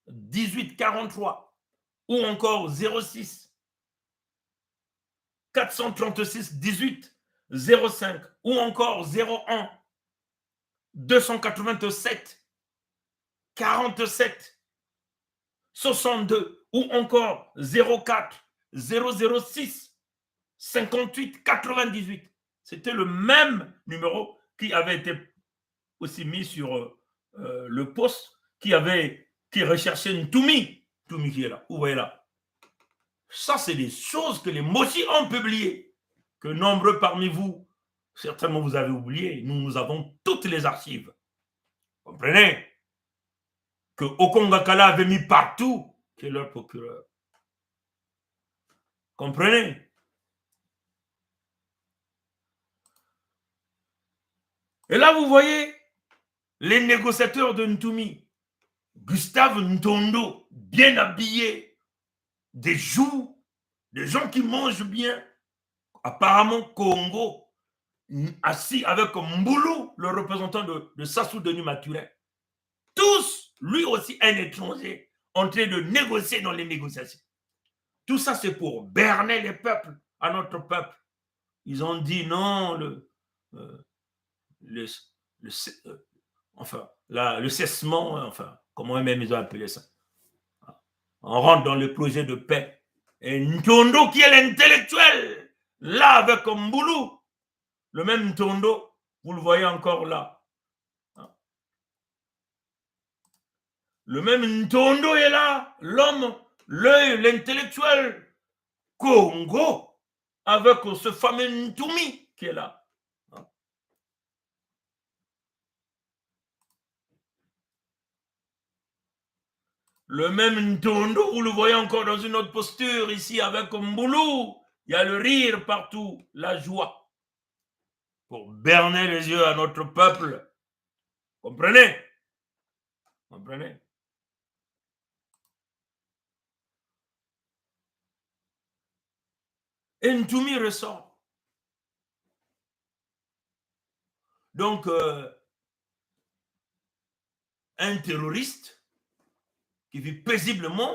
1843 ou encore 06 436 18 05 ou encore 01 287 47 62 ou encore 04 006 58 98. C'était le même numéro qui avait été aussi mis sur le poste qui recherchait Ntoumi. Ntoumi qui est là. Vous voyez là. Ça, c'est des choses que les Moshi ont publiées, que nombreux parmi vous, certainement vous avez oublié. Nous avons toutes les archives. Vous comprenez? Que Okongakala avait mis partout, qui est leur procureur. Comprenez? Et là, vous voyez les négociateurs de Ntoumi, Gustave Ntondo, bien habillés, des joues, des gens qui mangent bien, apparemment Congo, assis avec Mboulou, le représentant de Sassou Denis Mathurin. Tous, lui aussi un étranger, en train de négocier dans les négociations. Tout ça, c'est pour berner les peuples, à notre peuple. Ils ont dit non, enfin, le cessement, enfin, comment même ils ont appelé ça. On rentre dans le projet de paix. Et Ntondo qui est l'intellectuel, là avec Mboulou, le même Ntondo, vous le voyez encore là. Le même Ntondo est là, l'homme, l'œil, l'intellectuel Congo, avec ce fameux Ntoumi qui est là. Le même Ntondo, vous le voyez encore dans une autre posture ici avec Mboulou. Il y a le rire partout, la joie. Pour berner les yeux à notre peuple. Comprenez? Comprenez? Et Ntoumi ressort. Donc, un terroriste qui vit paisiblement,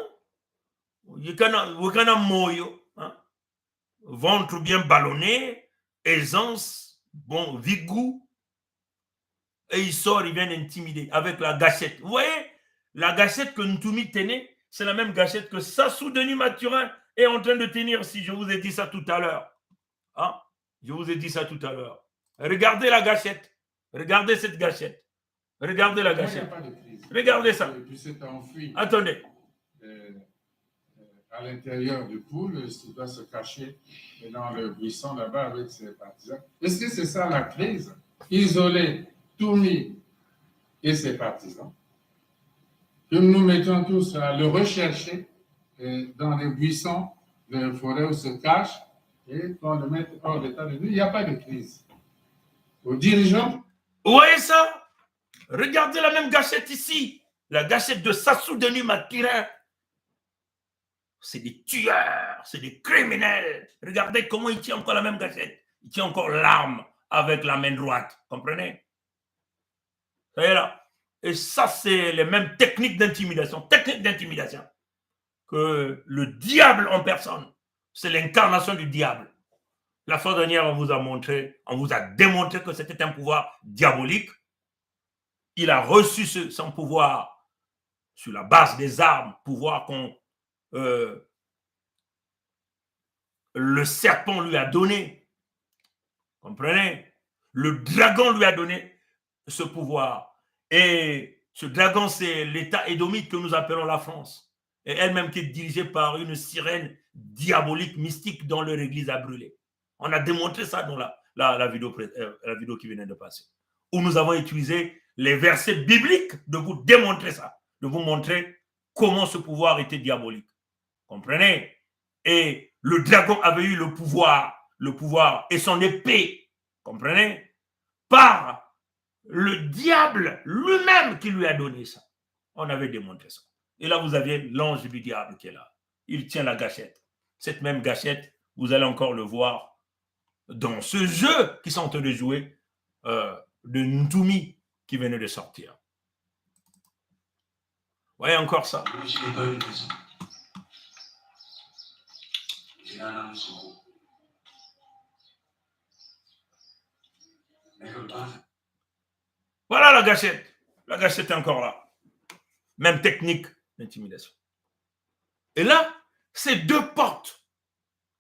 hein, ventre bien ballonné, aisance, bon, vigou, et il sort, il vient intimider avec la gâchette. Vous voyez, la gâchette que Ntoumi tenait, c'est la même gâchette que Sassou Denis Mathurin est en train de tenir, si je vous ai dit ça tout à l'heure. Hein? Je vous ai dit ça tout à l'heure. Regardez la gâchette. Regardez cette gâchette. Regardez la gâchette. Regardez ça. Attendez. À l'intérieur du pool, il doit se cacher dans le buisson là-bas avec ses partisans. Est-ce que c'est ça la crise? Isoler Toumi et ses partisans, que nous mettons tous à le rechercher dans les buissons, les forêts où se cache, et qu'on le mette hors d'état de vie. Il n'y a pas de crise. Aux dirigeants. Vous voyez ça? Regardez la même gâchette ici. La gâchette de Sassou Denis Mathurin. C'est des tueurs, c'est des criminels. Regardez comment il tient encore la même gâchette. Il tient encore l'arme avec la main droite. Comprenez? Ça y est là. Et ça, c'est les mêmes techniques d'intimidation. Techniques d'intimidation. Que le diable en personne. C'est l'incarnation du diable. La fois dernière, on vous a démontré que c'était un pouvoir diabolique. Il a reçu son pouvoir sur la base des armes, pouvoir qu'on le serpent lui a donné. Comprenez? Le dragon lui a donné ce pouvoir. Et ce dragon, c'est l'État édomite que nous appelons la France. Et elle-même qui est dirigée par une sirène diabolique, mystique dont leur église a brûlé. On a démontré ça dans la vidéo qui venait de passer. Où nous avons utilisé les versets bibliques de vous démontrer ça. De vous montrer comment ce pouvoir était diabolique. Comprenez? Et le dragon avait eu le pouvoir et son épée, comprenez? Par le diable lui-même qui lui a donné ça. On avait démontré ça. Et là, vous aviez l'ange du diable qui est là. Il tient la gâchette. Cette même gâchette, vous allez encore le voir dans ce jeu qui sont en train de jouer de Ntoumi qui venait de sortir. Vous voyez encore ça. Voilà la gâchette. La gâchette est encore là. Même technique d'intimidation. Et là, c'est deux portes.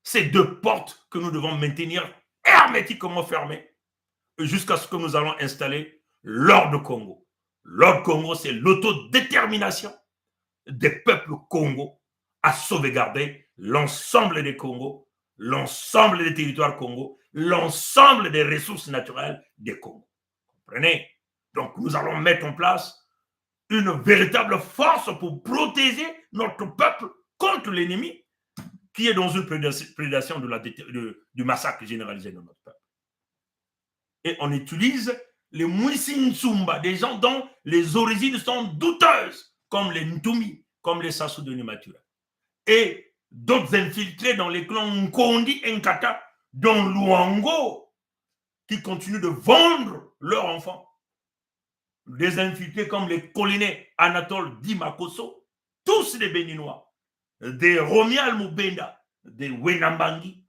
Ces deux portes que nous devons maintenir hermétiquement fermées jusqu'à ce que nous allons installer l'ordre Congo. L'ordre Congo, c'est l'autodétermination des peuples Congo à sauvegarder l'ensemble des Congos, l'ensemble des territoires Congo, l'ensemble des ressources naturelles des Congo. Comprenez? Donc, nous allons mettre en place une véritable force pour protéger notre peuple contre l'ennemi qui est dans une prédation du massacre généralisé de notre peuple. Et on utilise les Mouissi Nsumba, des gens dont les origines sont douteuses, comme les Ntoumi, comme les Sassou Denis Mathurin. Et d'autres infiltrés dans les clans Nkondi et Nkata, dont Luango, qui continuent de vendre leurs enfants. Des infiltrés comme les Kolinais Anatole Dimakoso, tous des Béninois, des Romial Mubenda, des Wenambangi.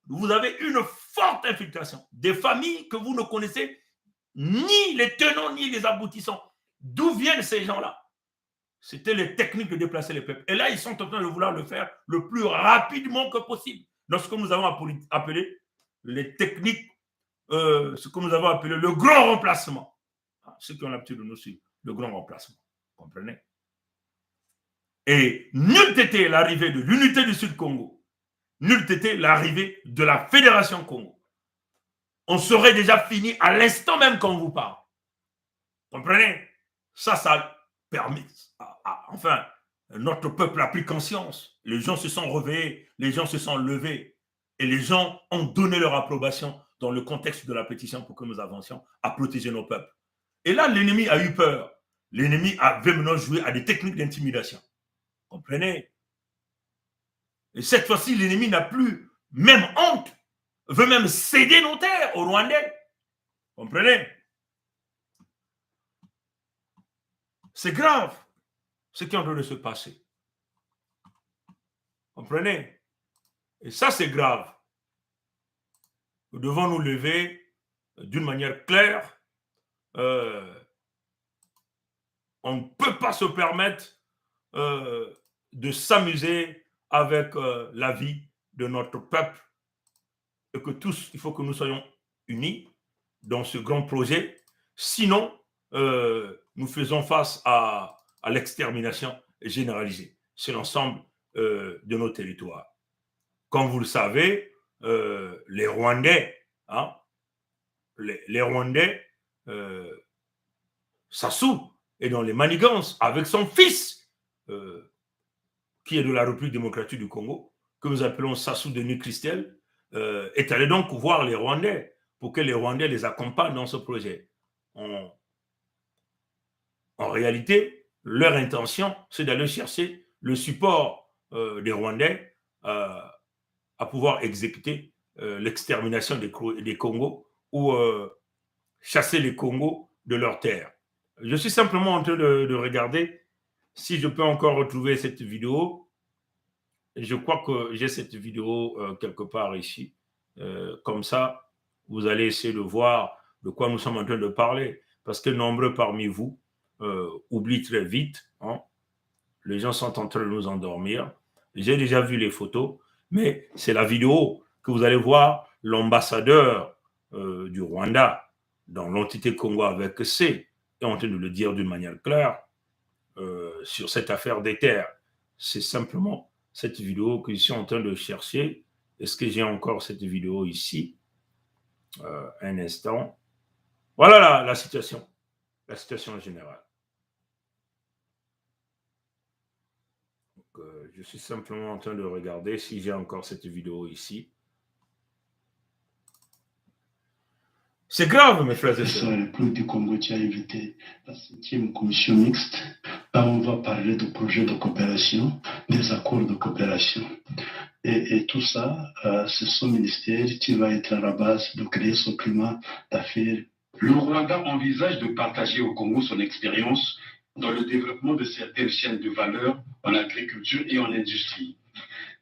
Vous avez une forte infiltration. Des familles que vous ne connaissez ni les tenants tenants ni les aboutissants. D'où viennent ces gens-là? C'était les techniques de déplacer les peuples. Et là, ils sont en train de vouloir le faire le plus rapidement que possible. Dans ce que nous avons appelé les techniques, ce que nous avons appelé le grand remplacement. Ceux qui ont l'habitude de nous suivre, le grand remplacement. Vous comprenez? Et n'eût été l'arrivée de l'unité du Sud-Congo, n'eût été l'arrivée de la Fédération Congo, on serait déjà fini à l'instant même qu'on vous parle. Vous comprenez? Ça permet. Enfin, notre peuple a pris conscience. Les gens se sont réveillés, les gens se sont levés et les gens ont donné leur approbation dans le contexte de la pétition pour que nous avancions à protéger nos peuples. Et là, l'ennemi a eu peur. L'ennemi avait maintenant joué à des techniques d'intimidation. Vous comprenez? Et cette fois-ci, l'ennemi n'a plus même honte, veut même céder nos terres aux Rwandais. Vous comprenez? C'est grave ce qui est en train de se passer. Vous comprenez? Et ça, c'est grave. Nous devons nous lever d'une manière claire. On ne peut pas se permettre de s'amuser avec la vie de notre peuple et que tous, il faut que nous soyons unis dans ce grand projet. Sinon, nous faisons face à l'extermination généralisée sur l'ensemble de nos territoires. Comme vous le savez, les Rwandais, les Rwandais, Sassou est dans les manigances avec son fils, qui est de la République démocratique du Congo, que nous appelons Sassou Denis Christel, est allé donc voir les Rwandais pour que les Rwandais les accompagnent dans ce projet. En réalité, leur intention, c'est d'aller chercher le support des Rwandais à pouvoir exécuter l'extermination des Congos ou chasser les Congos de leurs terres. Je suis simplement en train de regarder si je peux encore retrouver cette vidéo. Je crois que j'ai cette vidéo quelque part ici. Comme ça, vous allez essayer de voir de quoi nous sommes en train de parler. Parce que nombreux parmi vous oublient très vite. Les gens sont en train de nous endormir. J'ai déjà vu les photos, mais c'est la vidéo que vous allez voir l'ambassadeur du Rwanda dans l'entité Congo avec C est en train de le dire d'une manière claire sur cette affaire des terres. C'est simplement cette vidéo que je suis en train de chercher. Est-ce que j'ai encore cette vidéo ici? Un instant. Voilà la situation générale. Donc, je suis simplement en train de regarder si j'ai encore cette vidéo ici. C'est grave, mes frères et sœurs. La République du Congo qui a invité la 5e commission mixte. Là, on va parler de projets de coopération, des accords de coopération. Et tout ça, c'est son ministère qui va être à la base de créer ce climat d'affaires. Le Rwanda envisage de partager au Congo son expérience dans le développement de certaines chaînes de valeur en agriculture et en industrie.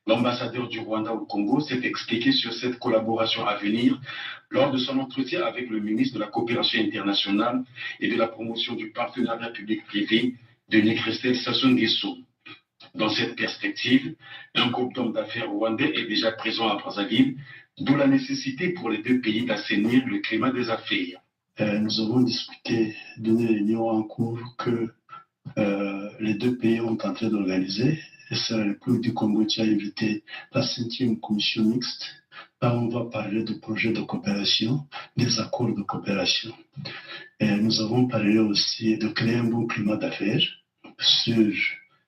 L'ambassadeur du Rwanda au Congo s'est expliqué sur cette collaboration à venir lors de son entretien avec le ministre de la Coopération internationale et de la promotion du partenariat public-privé, Denis Christel Sassou Nguesso. Dans cette perspective, un groupe d'hommes d'affaires rwandais est déjà présent à Brazzaville, d'où la nécessité pour les deux pays d'assainir le climat des affaires. Nous avons discuté d'une réunion en cours que les deux pays ont tenté d'organiser. Et c'est la République du Congo qui a invité la 5e commission mixte. Là, on va parler de projets de coopération, des accords de coopération. Et nous avons parlé aussi de créer un bon climat d'affaires sur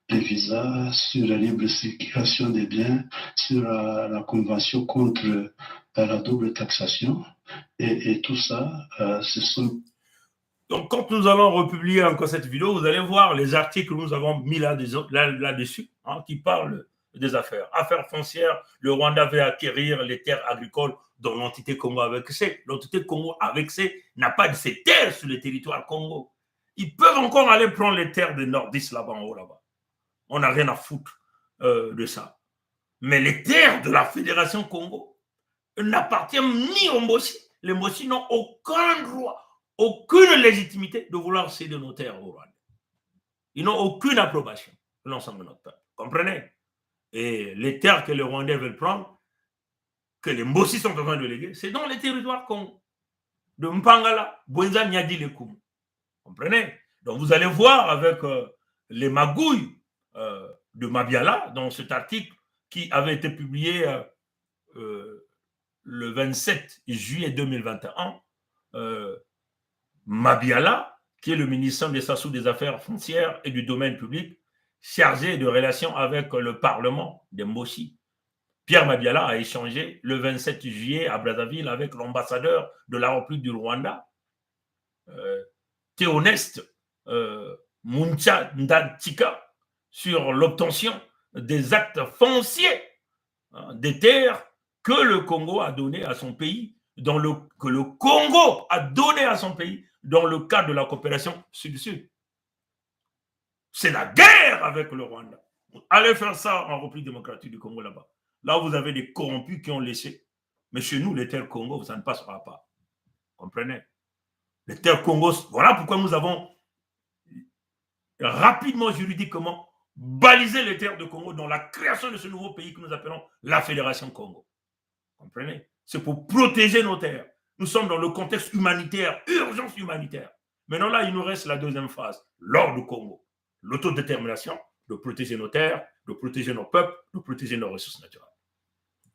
les visas, sur la libre circulation des biens, sur la convention contre la double taxation. Et tout ça, ce sont... Donc, quand nous allons republier encore cette vidéo, vous allez voir les articles que nous avons mis là-dessus, qui parlent des affaires. Affaires foncières, le Rwanda veut acquérir les terres agricoles dans l'entité Congo avec C. L'entité Congo avec C n'a pas de ces terres sur le territoire Congo. Ils peuvent encore aller prendre les terres des nordistes là-bas en haut, là-bas. On n'a rien à foutre de ça. Mais les terres de la Fédération Congo n'appartiennent ni aux Mossi. Les Mossi n'ont aucun droit, aucune légitimité de vouloir céder nos terres au Rwanda. Ils n'ont aucune approbation de l'ensemble de notre peuple. Comprenez? Et les terres que les Rwandais veulent prendre, que les Mbossi sont en train de léguer, c'est dans les territoires de Mpangala, Bwenza, Nyadi, Lekumu. Comprenez? Donc vous allez voir avec les magouilles de Mabiala dans cet article qui avait été publié le 27 juillet 2021. Mabiala, qui est le ministre des Sassou des Affaires foncières et du domaine public, chargé de relations avec le Parlement de Mbossi. Pierre Mabiala a échangé le 27 juillet à Brazzaville avec l'ambassadeur de la République du Rwanda, Théoneste Muncha Ndatika, sur l'obtention des actes fonciers des terres que le Congo a donné à son pays, que le Congo a donné à son pays dans le cadre de la coopération sud-sud. C'est la guerre avec le Rwanda. Allez faire ça en République démocratique du Congo là-bas. Là, vous avez des corrompus qui ont laissé. Mais chez nous, les terres Congo, ça ne passera pas. Comprenez? Les terres Congo, voilà pourquoi nous avons rapidement, juridiquement, balisé les terres de Congo dans la création de ce nouveau pays que nous appelons la Fédération Congo. Comprenez? C'est pour protéger nos terres. Nous sommes dans le contexte humanitaire, urgence humanitaire. Maintenant, là, il nous reste la deuxième phase, l'ordre du Congo. L'autodétermination, de protéger nos terres, de protéger nos peuples, de protéger nos ressources naturelles.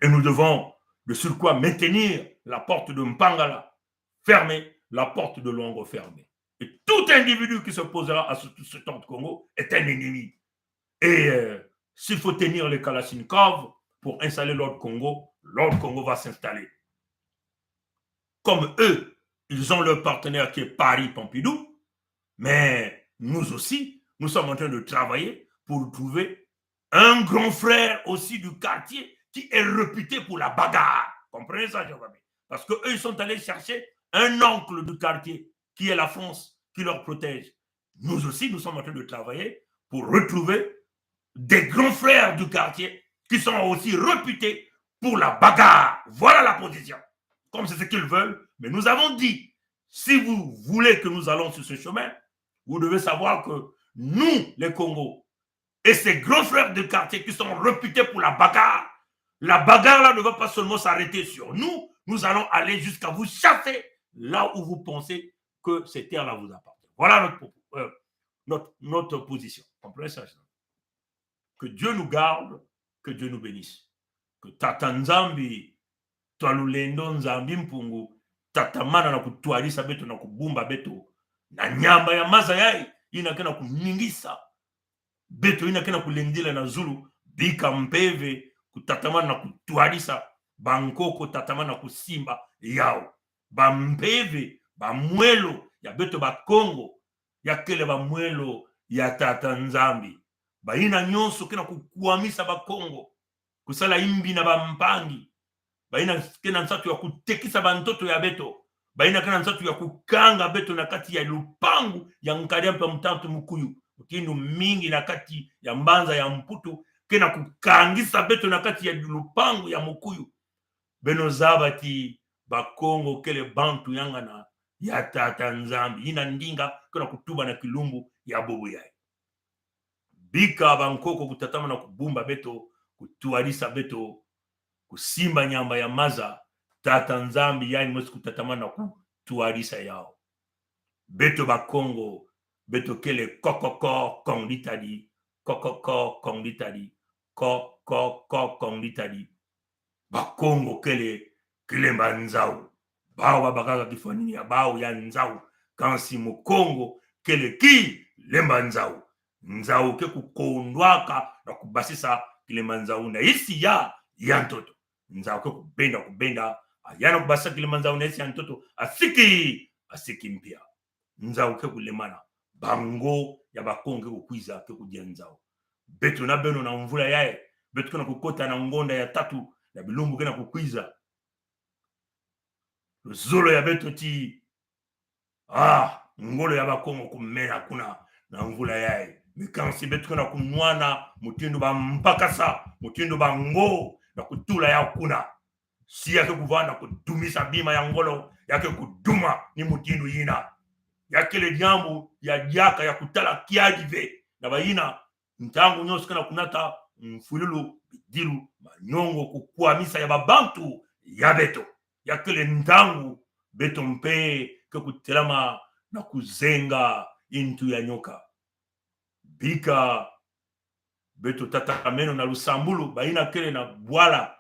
Et nous devons, de surcroît, maintenir la porte de Mpangala fermée, la porte de Luango fermée. Et tout individu qui s'opposera à ce temps de Congo est un ennemi. Et s'il faut tenir les Kalachnikov pour installer l'ordre Congo va s'installer. Comme eux, ils ont leur partenaire qui est Paris-Pompidou, mais nous aussi, nous sommes en train de travailler pour trouver un grand frère aussi du quartier qui est réputé pour la bagarre. Comprenez ça, Jean-Babé? Parce qu'eux, ils sont allés chercher un oncle du quartier qui est la France, qui leur protège. Nous aussi, nous sommes en train de travailler pour retrouver des grands frères du quartier qui sont aussi réputés pour la bagarre. Voilà la position. Comme c'est ce qu'ils veulent. Mais nous avons dit, si vous voulez que nous allons sur ce chemin, vous devez savoir que nous, les Congos, et ces grands frères de quartier qui sont réputés pour la bagarre là ne va pas seulement s'arrêter sur nous, nous allons aller jusqu'à vous chasser là où vous pensez que ces terres-là vous appartiennent. Voilà notre position. Comprenez ça? Que Dieu nous garde, que Dieu nous bénisse. Que Tata Nzambi, Twalulendo Nzambi Mpungu, Tata Mana na kutwalisa beto na kubumba beto, na nyamba ya maza yai, inakena kuningisa, beto inakena kulendila na zulu, bika mpeve, kutatamana na kutwalisa, bankoko tatamana kusimba yao, bampeve, bamwelo, ya beto ba Congo, ya kele bamwelo, ya Tata Nzambi, ba ina nyonso kena kukuamisa ba Congo, kusala imbi na bampangi, baina kena nsatu ya kutekisa bantoto ya beto, baina kena nsatu ya kukanga beto na kati ya lupangu ya nkaria mpa mtantu mkuyu, mkindu mingi na kati ya mbanza ya mputu, kena kukangisa beto na kati ya lupangu ya mkuyu. Beno zabati bakongo kele bantu yangana ya Tata Nzambi, ina ndinga kena kutuba na kilumbu ya bobo yai. Bika bankoko kutatama na kubumba beto, kutuarisa beto, kusimba nyamba ya maza, Tata Nzambi yani mwesi kutatama na kutuarisa yao. Beto bakongo, beto kele kokoko kongitadi, kokoko kongitadi, kokoko kongitadi. Bakongo kele manzau. Bao babakaka kifanini ya bao ya nzau. Kansi mukongo kele ki lemba nzau. Nzau ke kukondwaka na kubasisa kile manzau na isi ya ntoto. Nzau ke kubenda ayana kubasisa kile manzau na isi ya ntoto asiki mpia. Nzau ke kulemana bango ya bakonge kukwiza ke kudia nzau. Beto na beno na mvula yae, beto kuna kukota na ngonda ya tatu na bilumbu kena kukwiza. Zolo ya beto ti ngolo ya bakongo kumena kuna na mvula yae. Mikansi betu kuna kunwana, mutindo ba mpakasa, mutindo ba ngo, na kutula ya kuna. si yake kuvanda kudumisa bima ya ngolo yake kuduma ni mutindu yina yake le jambo ya jaka ya kutala kiadi ve na bayina ntangu nyoso kana kunata mfululu bidilu manyongo kukwamisa ya babantu ya beto yake le ntangu beto mpe ke kutelama na kuzenga intu ya nyoka bika beto tata meno na lusambulu baina kele na bwala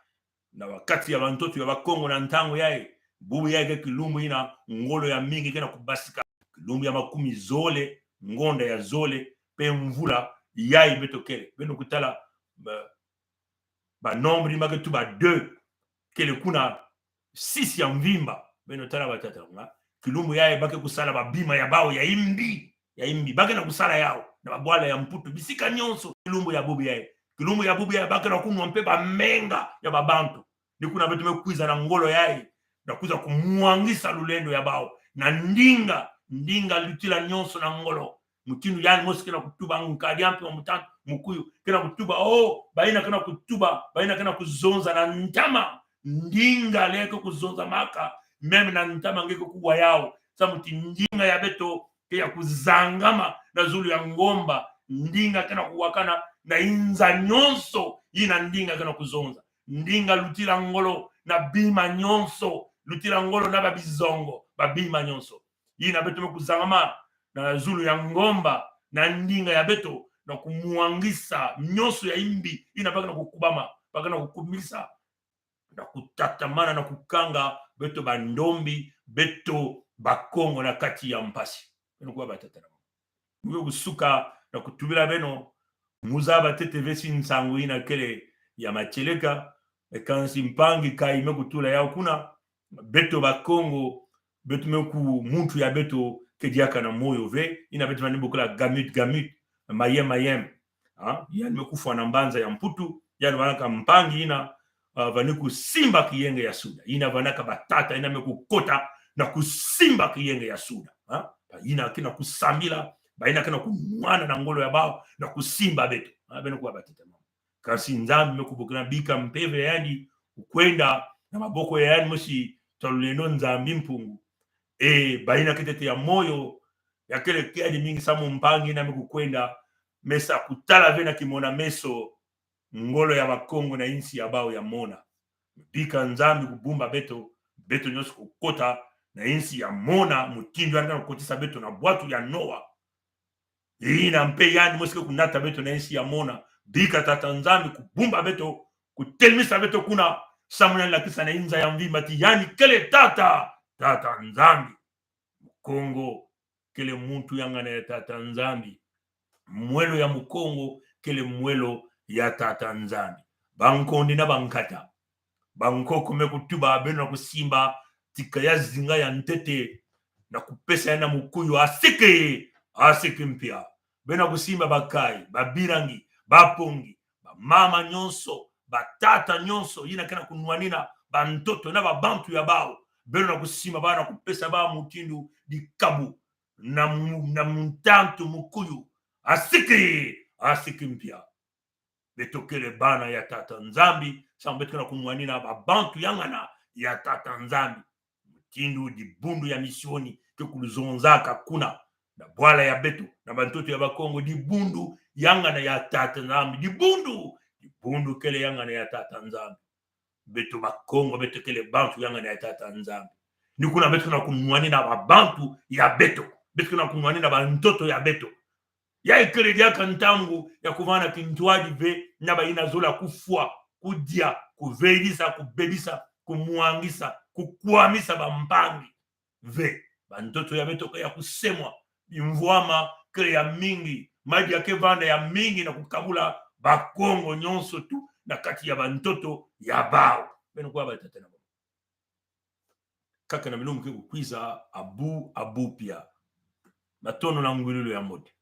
na wakati ya bantoto ya bakongo na ntango yae bubu yake kilumbu ina ngolo ya mingi kena kubasika kilumbu ya makumi zole ngonda ya zole pe mvula yae beto kele beno kutala ba nombre make tu ba 2 kele kuna 6 ya mvimba beno tala batata nga kilumbu yae bake kusala babima ya bao ya imbi bake na kusala yao na babwala ya mputu bisika nyonso kilumbu ya bubu yae bake na kunwa mpe bamenga ya babantu nikuna betu mekwiza na ngolo yae na kuza kumwangisa lulendo ya bao na ndinga lutila nyonso na ngolo mutinu yani mosi kena kutuba nkadi ampi wa mutantu mukuyu kena kutuba baina kena kutuba baina kena kuzonza na ntama ndinga leko kuzonza maka meme na ntama ngeko kuwa yao samuti ndinga ya beto ya kuzangama na zulu ya ngomba ndinga kena kuwakana na inza nyonso yina ndinga kena kuzonza ndinga lutila ngolo na bima nyonso lutila ngolo na babizongo babima nyonso yina beto mekuzangama na zulu ya ngomba na ndinga ya beto na kumuangisa nyonso ya imbi yina paka na kukubama paka na kukumisa na kutatamana na kukanga beto bandombi beto bakongo na kati ya mpasi beno kuwa batatana mwe kusuka na kutubila beno muzaba teteve sinsangu ina kele ya macheleka ekansi mpangi kai mekutula yao kuna beto bakongo beto meku muntu ya beto kediaka na moyo ve ina beto manibukula gamut mayem yani mekufa na mbanza ya mputu yani wanaka mpangi ina vaniku simba kiyenge ya suda ina vanaka batata ina mekukota na kusimba kiyenge ya suda ina kina kusambila baina kina kumwana na ngolo ya bao na kusimba beto beno kuwa batata mama kasi nzambi mekubukina bika mpeve yani ukwenda na maboko ya yani moshi taluleno nzambi mpungu baina kitete ya moyo ya kele kiadi mingi samu mpangi na mekukwenda mesa kutala vena kimona meso ngolo ya bakongo na insi ya bao ya mona bika nzambi kubumba beto nyonso kukota na insi ya mona mutindo yana kukotisa beto na bwatu ya Noa ina mpe yani mosike kunata beto na insi ya mona bika tata nzambi kubumba beto kutelimisa beto kuna samuna lakisa na inza ya mvimba ti yani kele tata nzambi Kongo kele muntu yanga na tata nzambi mwelo ya mukongo kele mwelo ya tata nzambi bankondi na bankata bankoko mekutuba beno kusimba tika ya zinga ya ntete na kupesa yana mukuyu asike mpia beno kusimba bakai babirangi bapongi mama nyonso batata nyonso yina kana kunwanina bantoto na babantu ya bao beno na kusimba bana kupesa ba mutindu dikabu na muntantu mukuyu asike mpia betokele bana ya tata nzambi sambetu na kumwanina babantu yangana ya tata nzambi mutindu di bundu ya misioni ke kuluzonzaka kuna na bwala ya beto na bantoto ya bakongo di bundu yangana ya tata nzambi di bundu kele yangana ya tata nzambi beto bakongo beto kele bantu yangana ya tata nzambi nikuna beto na kumwanina babantu ya beto na kumwanina bantoto ya beto ya ekele diaka ntangu ya kuvana kintwaji ve naba ina zola kufua kudia kuvelisa kubebisa kumwangisa kukwamisa bampangi ve bantoto ya beto ya kusemwa imvwama kele ya mingi maji yake vanda ya mingi na kukabula bakongo nyonso tu na kati ya bantoto ya bao beno kwa batata na kaka na milungu ke kukwiza abu pia matono na ngwililo ya mode